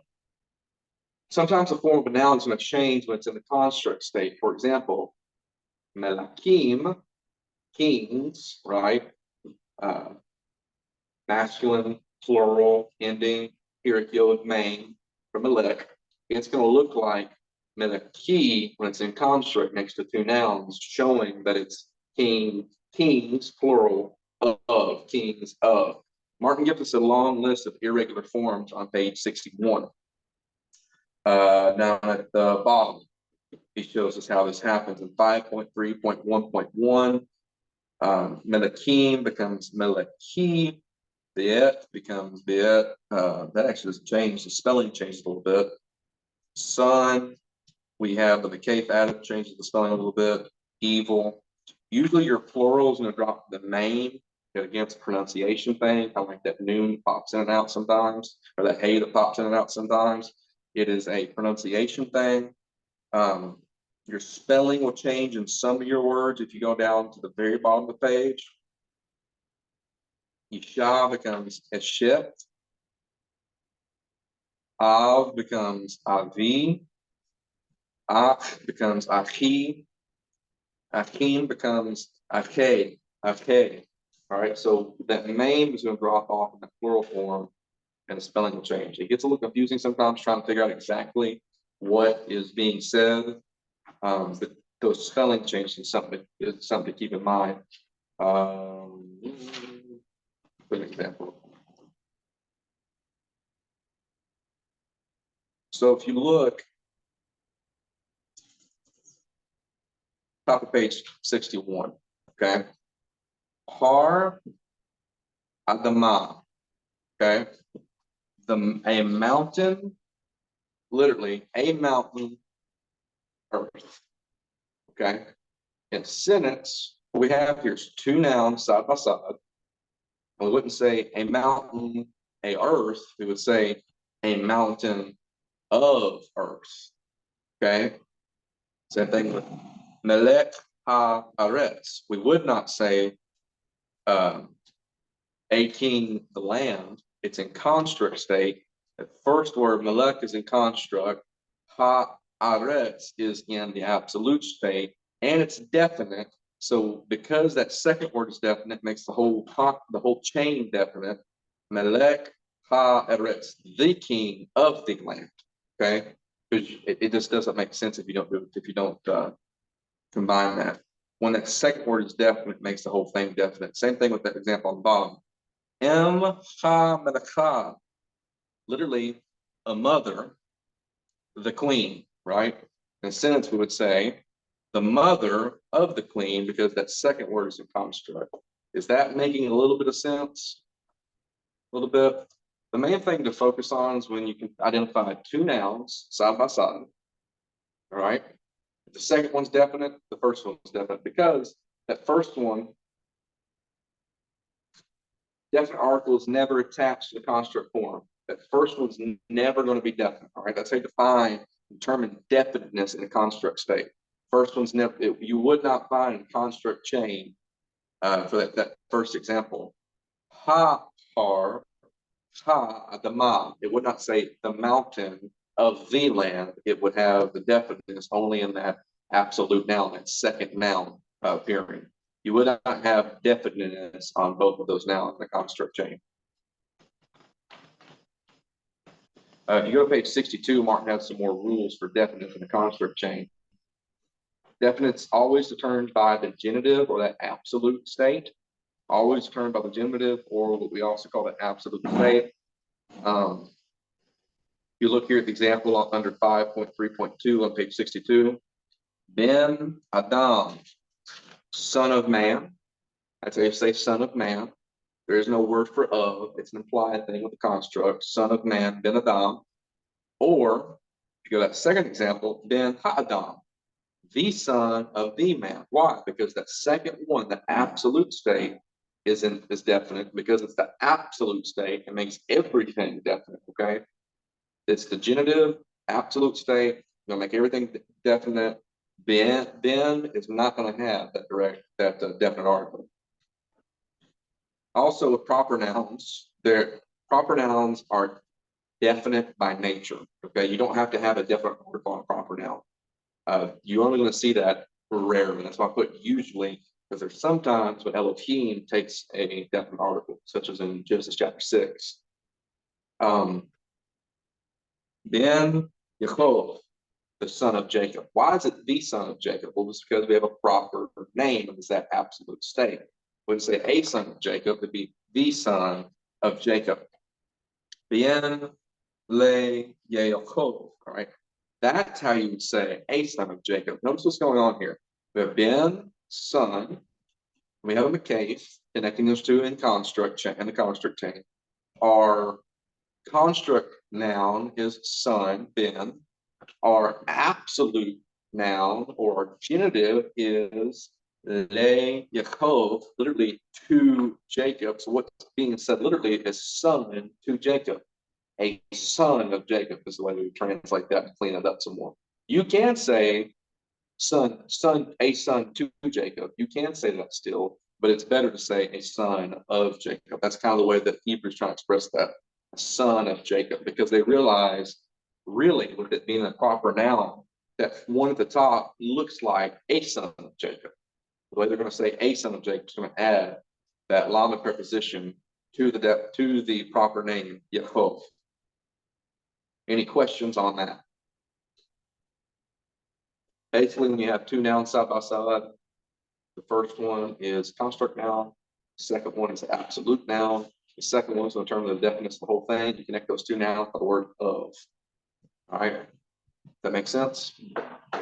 Sometimes the form of a noun is going to change when it's in the construct state. For example, melakim, kings, right? Masculine, plural, ending, period, main, from melech. It's going to look like meleki when it's in construct next to two nouns, showing that it's kings, plural, of, kings of. Martin gives us a long list of irregular forms on page 61. Now at the bottom, he shows us how this happens in 5.3.1.1. Melakim becomes meleki. Biet becomes biet. That actually has changed. The spelling changed a little bit. Son, we have the kaf added, changes the spelling a little bit. Evil. Usually your plural is going to drop the main against pronunciation thing. I like that noon pops in and out sometimes, or that hey that pops in and out sometimes. It is a pronunciation thing. Your spelling will change in some of your words if you go down to the very bottom of the page. Isha becomes Eshet. Av becomes Avi. Ach becomes Achi. Achim becomes Ake. Ake. All right, so that name is going to drop off in the plural form and the spelling will change. It gets a little confusing sometimes trying to figure out exactly what is being said. But those spelling changes is something to keep in mind. For an example. So if you look, top of page 61, okay? Har Adama, okay? A mountain, literally a mountain, earth, okay? In sentence, what we have here is two nouns side by side. And we wouldn't say a mountain, a earth, we would say a mountain of earth, okay? Same thing with Melech ha-aretz. We would not say a king, the land. It's in construct state. The first word, Melech, is in construct. Ha-aretz is in the absolute state, and it's definite. So because that second word is definite, makes the whole chain definite. Melech ha-eretz, the king of the land. Okay, because it just doesn't make sense if you don't combine that. When that second word is definite, it makes the whole thing definite. Same thing with that example on the bottom. Em ha-melech, literally a mother, the queen, right? In a sentence, we would say the mother of the queen, because that second word is a construct. Is that making a little bit of sense? A little bit. The main thing to focus on is when you can identify two nouns side by side. All right. If the second one's definite, the first one's definite, because that first one, definite article is never attached to the construct form. That first one's never going to be definite. All right. That's how you define, determine definiteness in a construct state. First one's never, you would not find a construct chain for that first example. Ha-har, ha-adamah. It would not say the mountain of the land. It would have the definiteness only in that absolute noun, that second noun appearing. You would not have definiteness on both of those nouns in the construct chain. If you go to page 62, Martin has some more rules for definite in the construct chain. Definite's always determined by the genitive or that absolute state. Always determined by the genitive or what we also call the absolute state. You look here at the example under 5.3.2 on page 62. Ben Adam, son of man. That's how you say son of man. There is no word for of. It's an implied thing with the construct. Son of man, Ben Adam. Or if you go to that second example, Ben Ha-Adam, the son of the man. Why? Because that second one, the absolute state, is definite. Because it's the absolute state, it makes everything definite. Okay, it's the genitive absolute state. Gonna make everything definite. Ben is not going to have that definite article. Also, with proper nouns, proper nouns are definite by nature. Okay, you don't have to have a definite article on a proper noun. You're only going to see that rarely. That's why I put usually, because there's sometimes when Elohim takes a definite article, such as in Genesis chapter 6. Ben Yaakov, the son of Jacob. Why is it the son of Jacob? Well, it's because we have a proper name, and it's that absolute state. When say a son of Jacob, it'd be the son of Jacob. Ben le Yaakov. All right. That's how you would say a son of Jacob. Notice what's going on here. We have Ben, son. We have a McCafe connecting those two in the construct chain. Our construct noun is son, Ben. Our absolute noun or our genitive is le Yaakov, literally to Jacob. So what's being said literally is son to Jacob. A son of Jacob is the way we translate that and clean it up some more. You can say a son to Jacob. You can say that still, but it's better to say a son of Jacob. That's kind of the way that Hebrews trying to express that, a son of Jacob, because they realize, really, with it being a proper noun, that one at the top looks like a son of Jacob. The way they're going to say a son of Jacob is going to add that lama preposition to the proper name, Yaakov. Any questions on that? Basically, when you have two nouns side by side, the first one is construct noun, the second one is absolute noun. The second one is going to determine the definiteness of the whole thing. You connect those two nouns by the word of. All right, that makes sense? A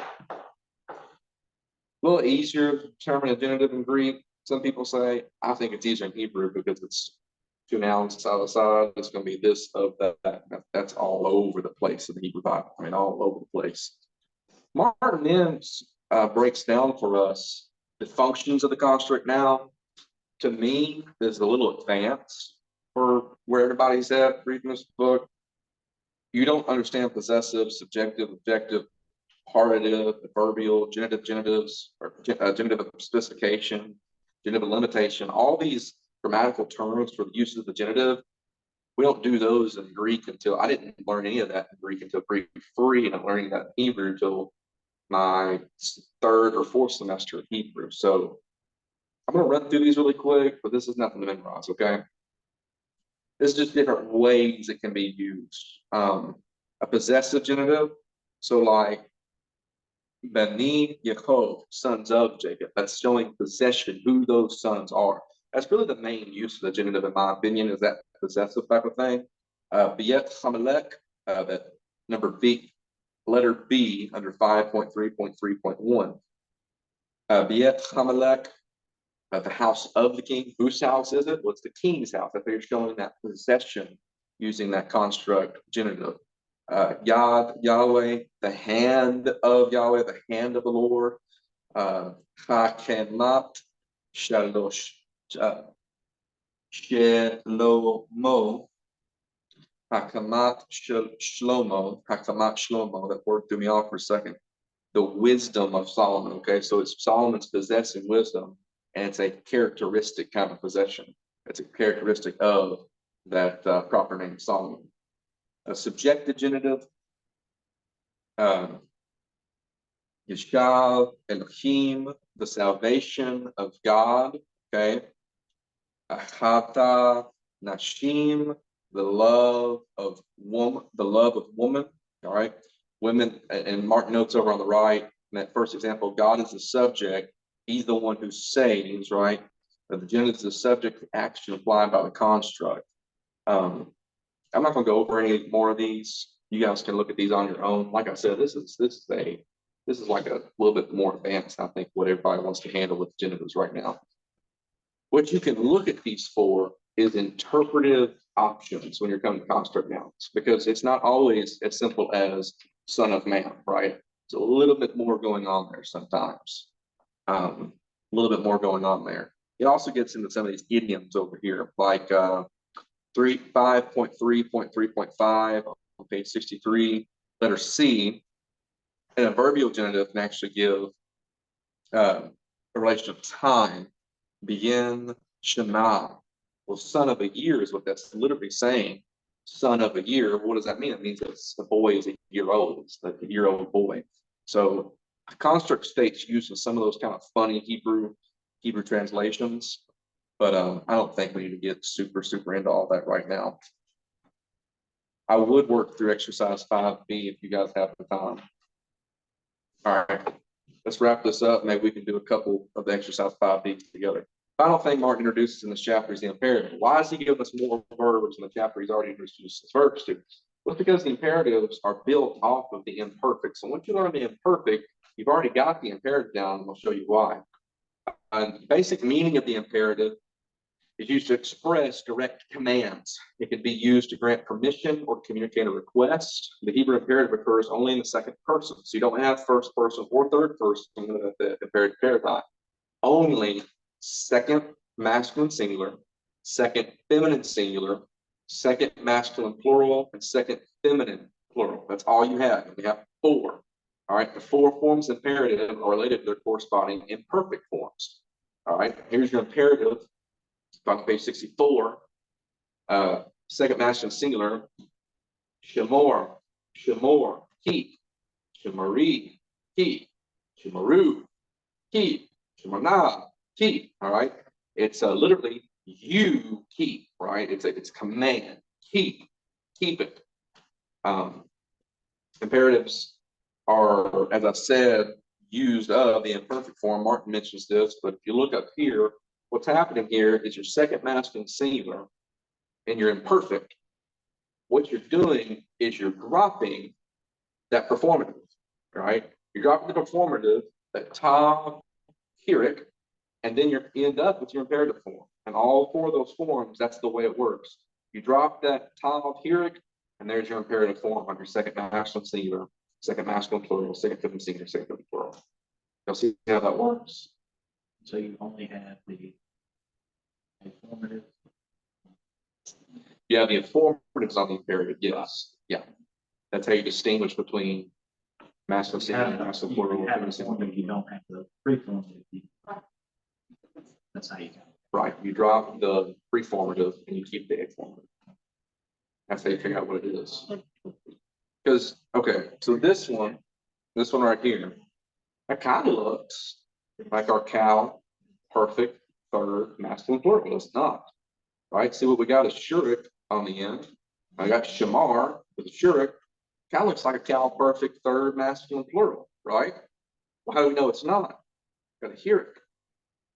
little easier to determine a genitive in Greek. Some people say, I think it's easier in Hebrew because it's two nouns side by side. It's going to be this, of, that. That's all over the place in the Hebrew Bible. I mean, all over the place. Martin then breaks down for us the functions of the construct noun. To me, is a little advanced for where everybody's at reading this book. You don't understand possessive, subjective, objective, partitive, adverbial, genitives, or genitive of specification, genitive of limitation, all these grammatical terms for the use of the genitive. We don't do those in Greek I didn't learn any of that in Greek until Greek 3, and I'm learning that in Hebrew until my third or fourth semester of Hebrew. So I'm gonna run through these really quick, but this is nothing to memorize, okay? There's just different ways it can be used. A possessive genitive, so like Bani Yaakov, sons of Jacob. That's showing possession, who those sons are. That's really the main use of the genitive, in my opinion, is that possessive type of thing. Biet Hamelech, that number B, letter B under 5.3.3.1. Biet Hamelech, the house of the king. Whose house is it? Well, it's the king's house. That they're showing that possession using that construct genitive. Yad, Yahweh, the hand of Yahweh, the hand of the Lord. Hakemat, Shalosh, Shelomo, Hakamat Shlomo, Hakamat Shlomo. That word threw me off for a second. The wisdom of Solomon. Okay, so it's Solomon's possessing wisdom, and it's a characteristic kind of possession. It's a characteristic of that proper name, Solomon. A subjective genitive, Yeshua, Elohim, the salvation of God, okay? Achata, Nashim, the love of woman, all right? Women, and Mark notes over on the right, in that first example, God is the subject, he's the one who saves, right? The genitive is the subject action applied by the construct. I'm not gonna go over any more of these. You guys can look at these on your own. Like I said, this is like a little bit more advanced, I think, what everybody wants to handle with genitives right now. What you can look at these for is interpretive options when you're coming to construct nouns, because it's not always as simple as son of man, right? It's a little bit more going on there sometimes. A little bit more going on there. It also gets into some of these idioms over here, like 5.3.3.5 on page 63, letter C, and a verbial genitive can actually give a relation of time. Begin, Shema. Well, son of a year is what that's literally saying. Son of a year. What does that mean? It means that the boy is a year old. It's like a year-old boy. So a construct states using some of those kind of funny Hebrew translations. But I don't think we need to get super into all that right now. I would work through exercise 5B if you guys have the time. All right, let's wrap this up. Maybe we can do a couple of the exercise 5B together. Final thing Mark introduces in this chapter is the imperative. Why is he giving us more verbs in the chapter he's already introduced his verbs to? Well, because the imperatives are built off of the imperfect. So once you learn the imperfect, you've already got the imperative down, and I'll show you why. The basic meaning of the imperative is used to express direct commands. It can be used to grant permission or communicate a request. The Hebrew imperative occurs only in the second person. So you don't have first person or third person in the imperative paradigm. Only second masculine singular, second feminine singular, second masculine plural, and second feminine plural. That's all you have. And we have 4. All right, the 4 forms of imperative are related to their corresponding imperfect forms. All right, here's your imperative. On page 64, second masculine singular, Shemor, Shemor, keep, Shemari, keep, Shemaru, keep, Shemana, keep. All right, it's literally you keep. Right, it's command. Keep it. Imperatives are, as I said, used of the imperfect form. Martin mentions this, but if you look up here, what's happening here is your second masculine singular and you're imperfect. What you're doing is you're dropping that performative, right? You're dropping the performative, that ta, hirik, and then you end up with your imperative form. And all 4 of those forms, that's the way it works. You drop that ta, hirik, and there's your imperative form on your second masculine singular, second masculine plural, second feminine singular, second feminine plural. You'll see how that works. So you only have the informative. Yeah, the informatives on the imperative, yes. Yeah. That's how you distinguish between masculine singular, masculine plural, feminine singular. You don't have the preformative. That's how you count. Right. You drop the preformative and you keep the informative. That's how you figure out what it is. Because, okay, so this one right here, that kind of looks like our cow, perfect, third masculine plural. It's not. Right? See what we got is shurik on the end. I got shamar with a shurik. Kind of looks like a cow perfect third masculine plural, right? Well, how do we know it's not? Got a hirik.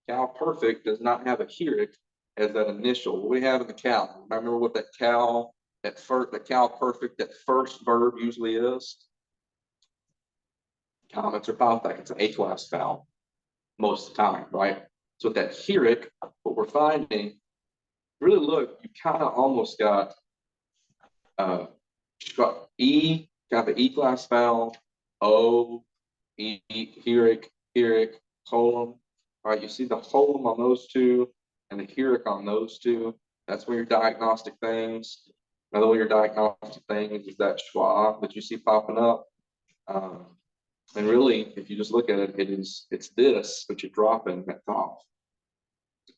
Cow perfect does not have a hirik as that initial. What do we have in the cow? I remember what that cow, the cow perfect, that first verb usually is. Comments or Palthak, it's an A-class vowel most of the time, right? So that hirik, what we're finding, really look, you kind of almost got E, got the E-class vowel, O, E, hirik, holum. All right, you see the holum on those two and the hirik on those two. That's where your diagnostic things. Another one of your diagnostic things is that schwa that you see popping up. And really, if you just look at it, it's this, but you're dropping that off.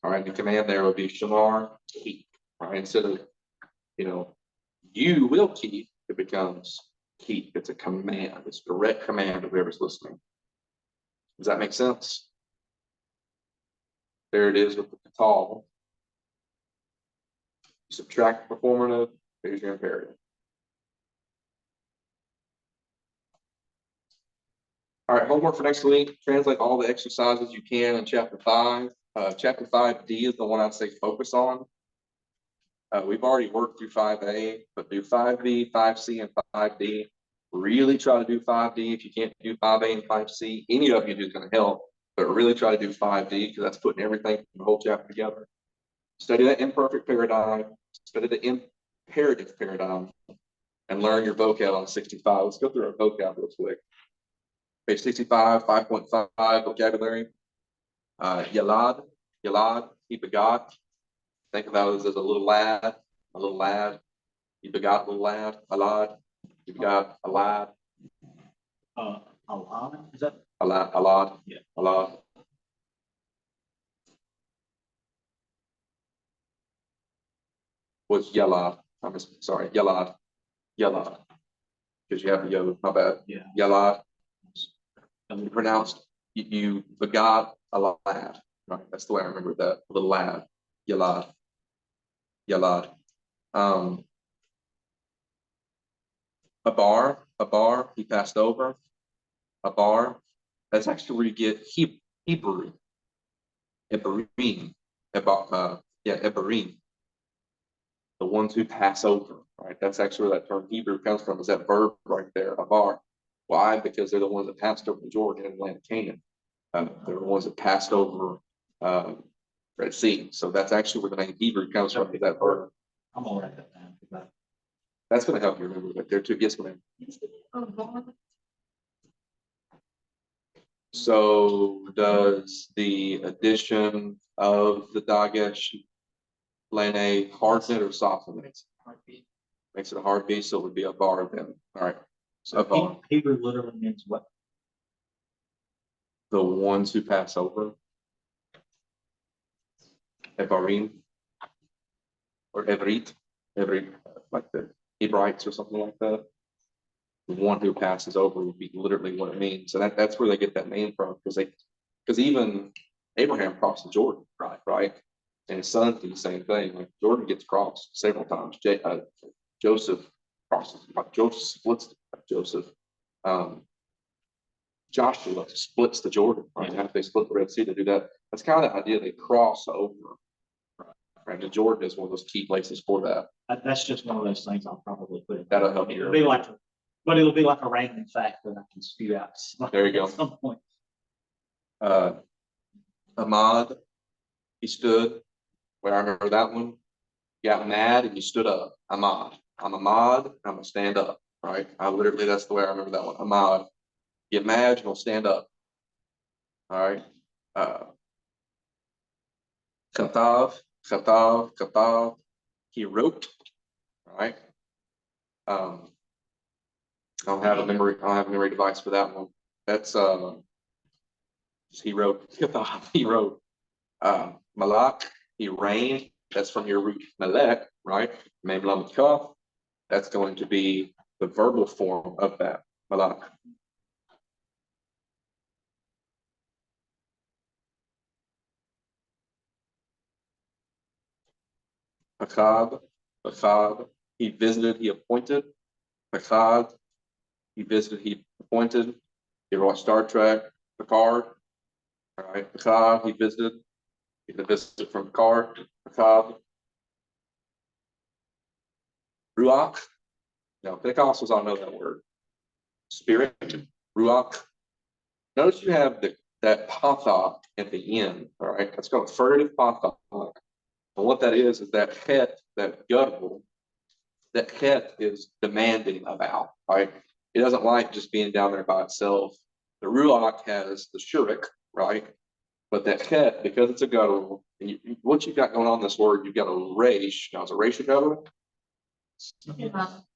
All right, the command there would be shamar, keep. All right, instead of, you will keep, it becomes keep. It's a command. It's a direct command of whoever's listening. Does that make sense? There it is with the katal. You subtract the performative, there's your imperative. All right, homework for next week. Translate all the exercises you can in chapter 5. Chapter 5D is the one I'd say focus on. We've already worked through 5A, but do 5B, 5C, and 5D. Really try to do 5D. If you can't do 5A and 5C, any of you do is going to help, but really try to do 5D because that's putting everything from the whole chapter together. Study that imperfect paradigm, study the imperative paradigm, and learn your vocab on 65. Let's go through our vocab real quick. Page 65, 5.5 vocabulary. Yalad, he begot. Think about it as a little lad, He begot a little lad, alad. He begot a lad, Alana, is that? alad, Yeah. alad. Was yalad. I'm sorry, yalad. Because you have the yod, my bad. Yeah. Yalad. Pronounced, you begot a lad, right? That's the way I remember that, little lad, yalad. A bar, he passed over. A bar, that's actually where you get Hebrew. Ebarim. Ebarim. The ones who pass over, right? That's actually where that term Hebrew comes from, is that verb right there, a bar. Why? Because they're the ones that passed over the Jordan and land of Canaan. They're the ones that passed over Red Sea. So that's actually where the name Hebrew comes from, is that verb. I'm gonna write that down. That's going to help you remember that there too. Yes, ma'am. So does the addition of the Dagesh Lane harden it or soften it? Makes it a hard B, so it would be a bar then. All right. So a bar. Hebrew literally means what? The ones who pass over. Evarim. Or Evrit. Like the Hebrites or something like that. The one who passes over would be literally what it means. So that's where they get that name from, because even Abraham crossed the Jordan, right? And his son did the same thing. Like Jordan gets crossed several times. Joseph crosses, like Joseph splits Joseph. Joshua splits the Jordan, right? After they split the Red Sea to do that. That's kind of the idea. They cross over. Right. And Jordan is one of those key places for that. That's just one of those things I'll probably put in. That'll help you. It'll be like, but it'll be like a random fact that I can spew out. There you go. At some point. Ahmad, he stood. Where I remember that one. You got mad and you stood up. Ahmad. I'm Ahmad. I'm gonna stand up. Right. That's the way I remember that one. Ahmad. Get mad, you're gonna stand up. All right. Khatav. He wrote. All right. I don't have a memory device for that one. That's he wrote. He wrote. Malak, he reigned. That's from your root Malek, right? Mem Lamed Kaf. That's going to be the verbal form of that. Malak. Pakad, Pakad, he visited, he appointed. Pakad, he visited, he appointed. You ever watch Star Trek, Picard? All right, Pakad, he visited. He did a visit from Picard, Pakad. Ruach. Now, Pentecostals all know that word. Spirit, Ruach. Notice you have that patha at the end, all right? That's called furtive patha. And what that is that het, that guttural, that het is demanding about, right? It doesn't like just being down there by itself. The ruach has the shurik, right? But that het, because it's a guttural, and what you got going on in this word, you've got a resh. Now, is a resh a guttural?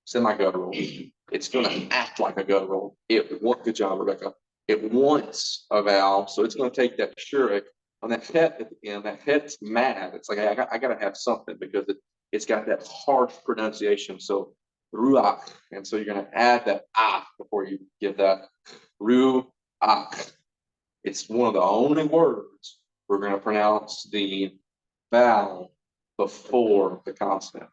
Semi-guttural. It's going to act like a guttural. Good job, Rebecca. It wants a vowel, so it's going to take that shurik on that het at the end. That het's mad. It's like I got to have something because it's got that harsh pronunciation. So ruach, and so you're going to add that ah before you give that ruach. It's one of the only words we're going to pronounce the vowel before the consonant.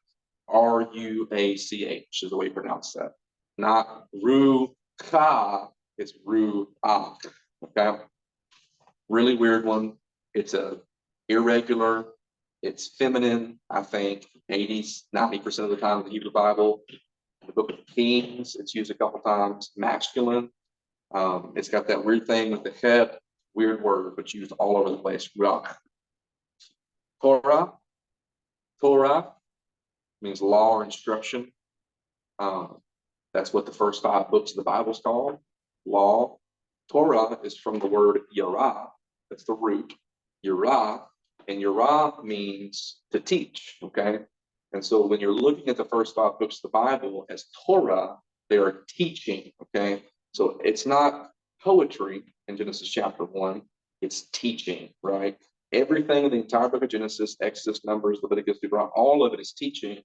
R-U-A-C-H is the way you pronounce that. Not ru-ka, it's ru-ak. Okay? Really weird one. It's a irregular, it's feminine, I think, 80-90% of the time in the Hebrew Bible. In the Book of Kings, it's used a couple times, masculine. It's got that weird thing with the head, weird word, but used all over the place. Ruach. Torah. Torah means law or instruction. That's what the first 5 books of the Bible is called, law. Torah is from the word yara, that's the root, yara, and yara means to teach, okay? And so when you're looking at the first 5 books of the Bible as Torah, they are teaching, okay? So it's not poetry in Genesis chapter 1, it's teaching, right? Everything in the entire book of Genesis, Exodus, Numbers, Leviticus, Deuteronomy, all of it is teaching.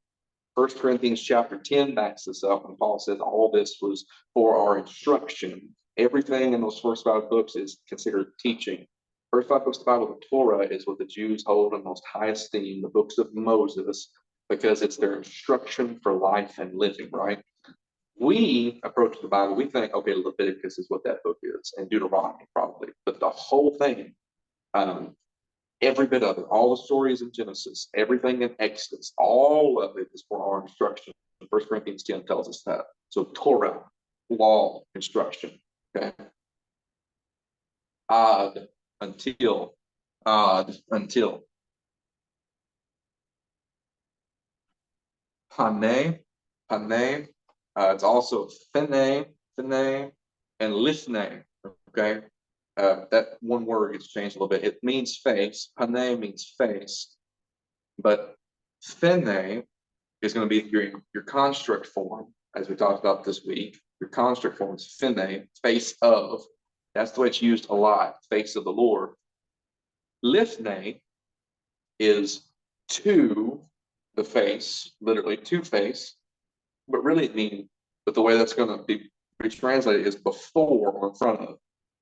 1 Corinthians chapter 10 backs this up, and Paul says all this was for our instruction. Everything in those first 5 books is considered teaching. First 5 books of the Bible, the Torah, is what the Jews hold in most high esteem, the books of Moses, because it's their instruction for life and living, right? We approach the Bible, we think, okay, Leviticus is what that book is, and Deuteronomy probably, but the whole thing, every bit of it, all the stories in Genesis, everything in Exodus, all of it is for our instruction. 1 Corinthians 10 tells us that. So Torah, law, instruction. Okay. Ad, until. Ad, until. Pane, pane. It's also phene, phene, and lithne. Okay. That one word gets changed a little bit. It means face. Pane means face, but phene is going to be your construct form, as we talked about this week. Your construct form is phene, face of. That's the way it's used a lot, face of the Lord. Lithne is to the face, literally to face, but really it means, but the way that's going to be translated is before or in front of.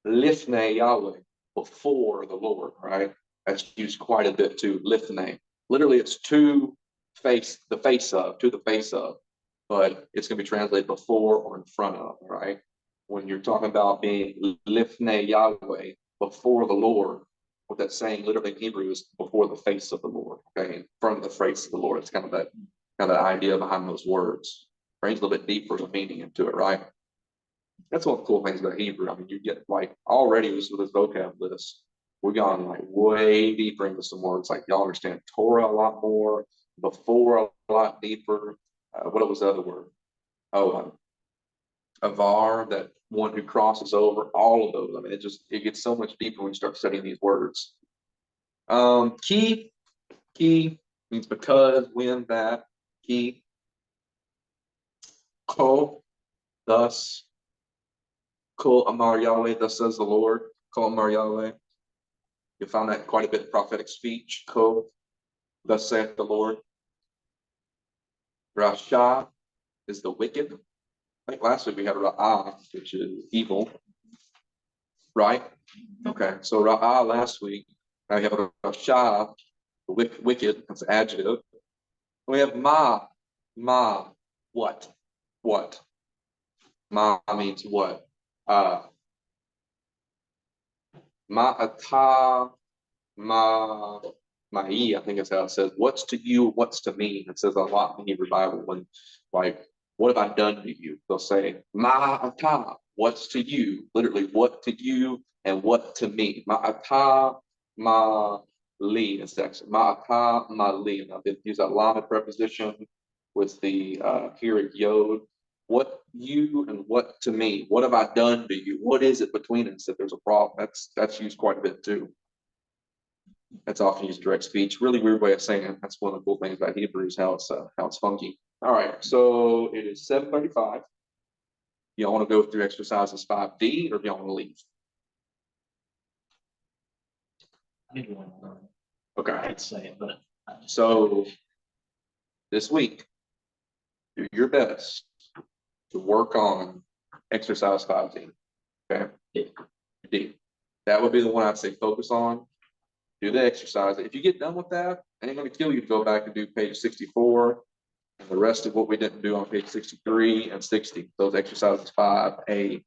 Lithne Yahweh, before the Lord, right? That's used quite a bit too, lithne. Literally, it's to face, the face of, to the face of, but it's going to be translated before or in front of, right? When you're talking about being lithne Yahweh, before the Lord, what that's saying literally in Hebrew is before the face of the Lord, okay? In front of the face of the Lord. It's kind of that idea behind those words. Brings a little bit deeper meaning into it, right? That's one of the cool things about Hebrew. I mean, you get like already with this vocab list, we've gone like way deeper into some words. Like y'all understand Torah a lot more, before a lot deeper. What was the other word? Oh, avar, that one who crosses over. All of those. I mean, it gets so much deeper when you start studying these words. Key means because, when, that. Key. Ko, thus. Kol Amar Yahweh, thus says the Lord. Kol Amar Yahweh. You'll find that quite a bit in prophetic speech. Kol, thus saith the Lord. Rasha is the wicked. I think last week we had Ra'ah, which is evil. Right? Okay, so Ra'ah last week. Now we have Rasha, the wicked, that's adjective. We have ma, what? Ma means what? Ma'ata, ma'i, I think that's how it says. What's to you, what's to me? It says a lot in the Hebrew Bible when, like, what have I done to you? They'll say, ma'ata, what's to you? Literally, what to you and what to me. Ma'ata, li, it's actually ma'ata, li. Now, they use that lama preposition with the here yod. What you and what to me? What have I done to you? What is it between us if there's a problem? That's used quite a bit too. That's often used direct speech. Really weird way of saying it. That's one of the cool things about Hebrews, how it's funky. All right, so it is 7:35. Y'all want to go through exercises 5D, or do y'all want to leave? I need one more. Okay. I'd say it, but. So this week, do your best to work on exercise 5D. Okay. D. That would be the one I'd say focus on. Do the exercise. If you get done with that, it ain't going to kill you to go back and do page 64 and the rest of what we didn't do on page 63 and 60. Those exercises 5A,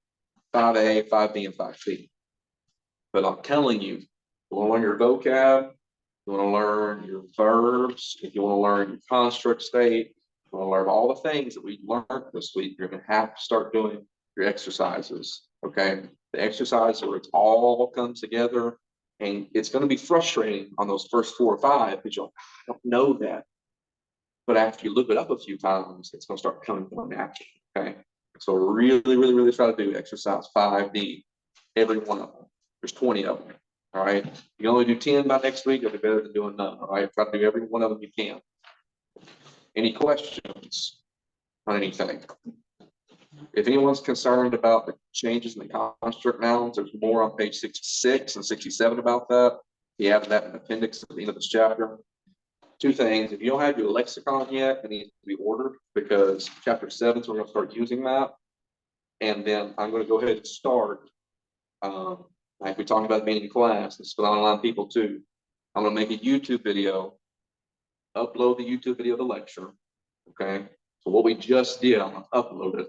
5B, and 5C. But I'm telling you, you want to learn your vocab, you want to learn your verbs, if you want to learn your construct state, you want to learn all the things that we learned this week, you're going to have to start doing your exercises. Okay. The exercise where it's all comes together. And it's going to be frustrating on those first 4 or 5 because I don't know that. But after you look it up a few times, it's going to start coming more natural. Okay. So really try to do exercise 5D, every one of them. There's 20 of them. All right. You can only do 10 by next week. It'll be better than doing none. All right. Try to do every one of them you can. Any questions on anything? If anyone's concerned about the changes in the construct nouns, there's more on page 66 and 67 about that. You have that in the appendix at the end of this chapter. 2 things. If you don't have your lexicon yet, it needs to be ordered because chapter 7, so we're going to start using that. And then I'm going to go ahead and start, like we talked about being in class, this is for online people too. I'm going to make a YouTube video, upload the YouTube video of the lecture. Okay. So what we just did, I'm going to upload it.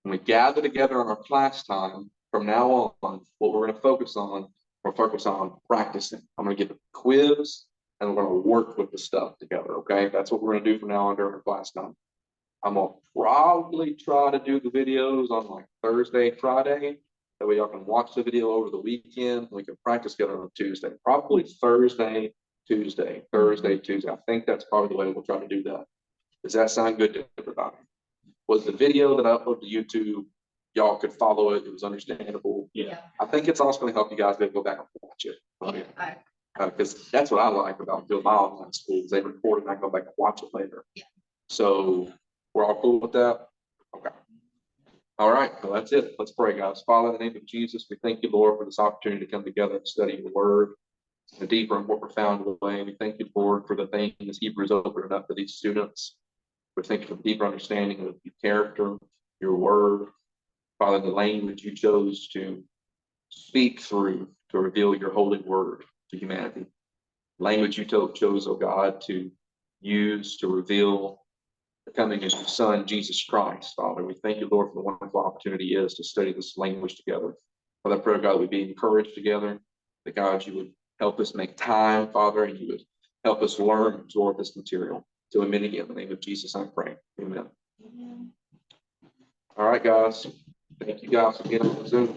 When we gather together on our class time, from now on, what we're going to focus on, we're focused on practicing. I'm going to give a quiz and we're going to work with the stuff together. Okay. That's what we're going to do from now on during our class time. I'm going to probably try to do the videos on like Thursday, Friday. That way y'all can watch the video over the weekend. We can practice together on Tuesday. Probably Thursday, Tuesday. I think that's probably the way we'll try to do that. Does that sound good to everybody? Was the video that I uploaded to YouTube, y'all could follow it. It was understandable. Yeah. I think it's also going to help you guys be able to go back and watch it. Because that's what I like about doing my online schools. They record it and I go back and watch it later. Yeah. So we're all cool with that? Okay. All right. Well, that's it. Let's pray, guys. Father, in the name of Jesus, we thank you, Lord, for this opportunity to come together and study your word in a deeper and more profound way. We thank you, Lord, for the things Hebrews opened up for these students. We thank you for the deeper understanding of your character, your word, Father, the language you chose to speak through to reveal your holy word to humanity. Language you chose, oh God, to use to reveal the coming of your Son, Jesus Christ, Father. We thank you, Lord, for the wonderful opportunity it is to study this language together. Father, I pray, God, we'd be encouraged together, that God, you would help us make time, Father, and you would help us learn and absorb this material. Till we meet again, in the name of Jesus, I pray. Amen. All right, guys. Thank you guys for getting on Zoom.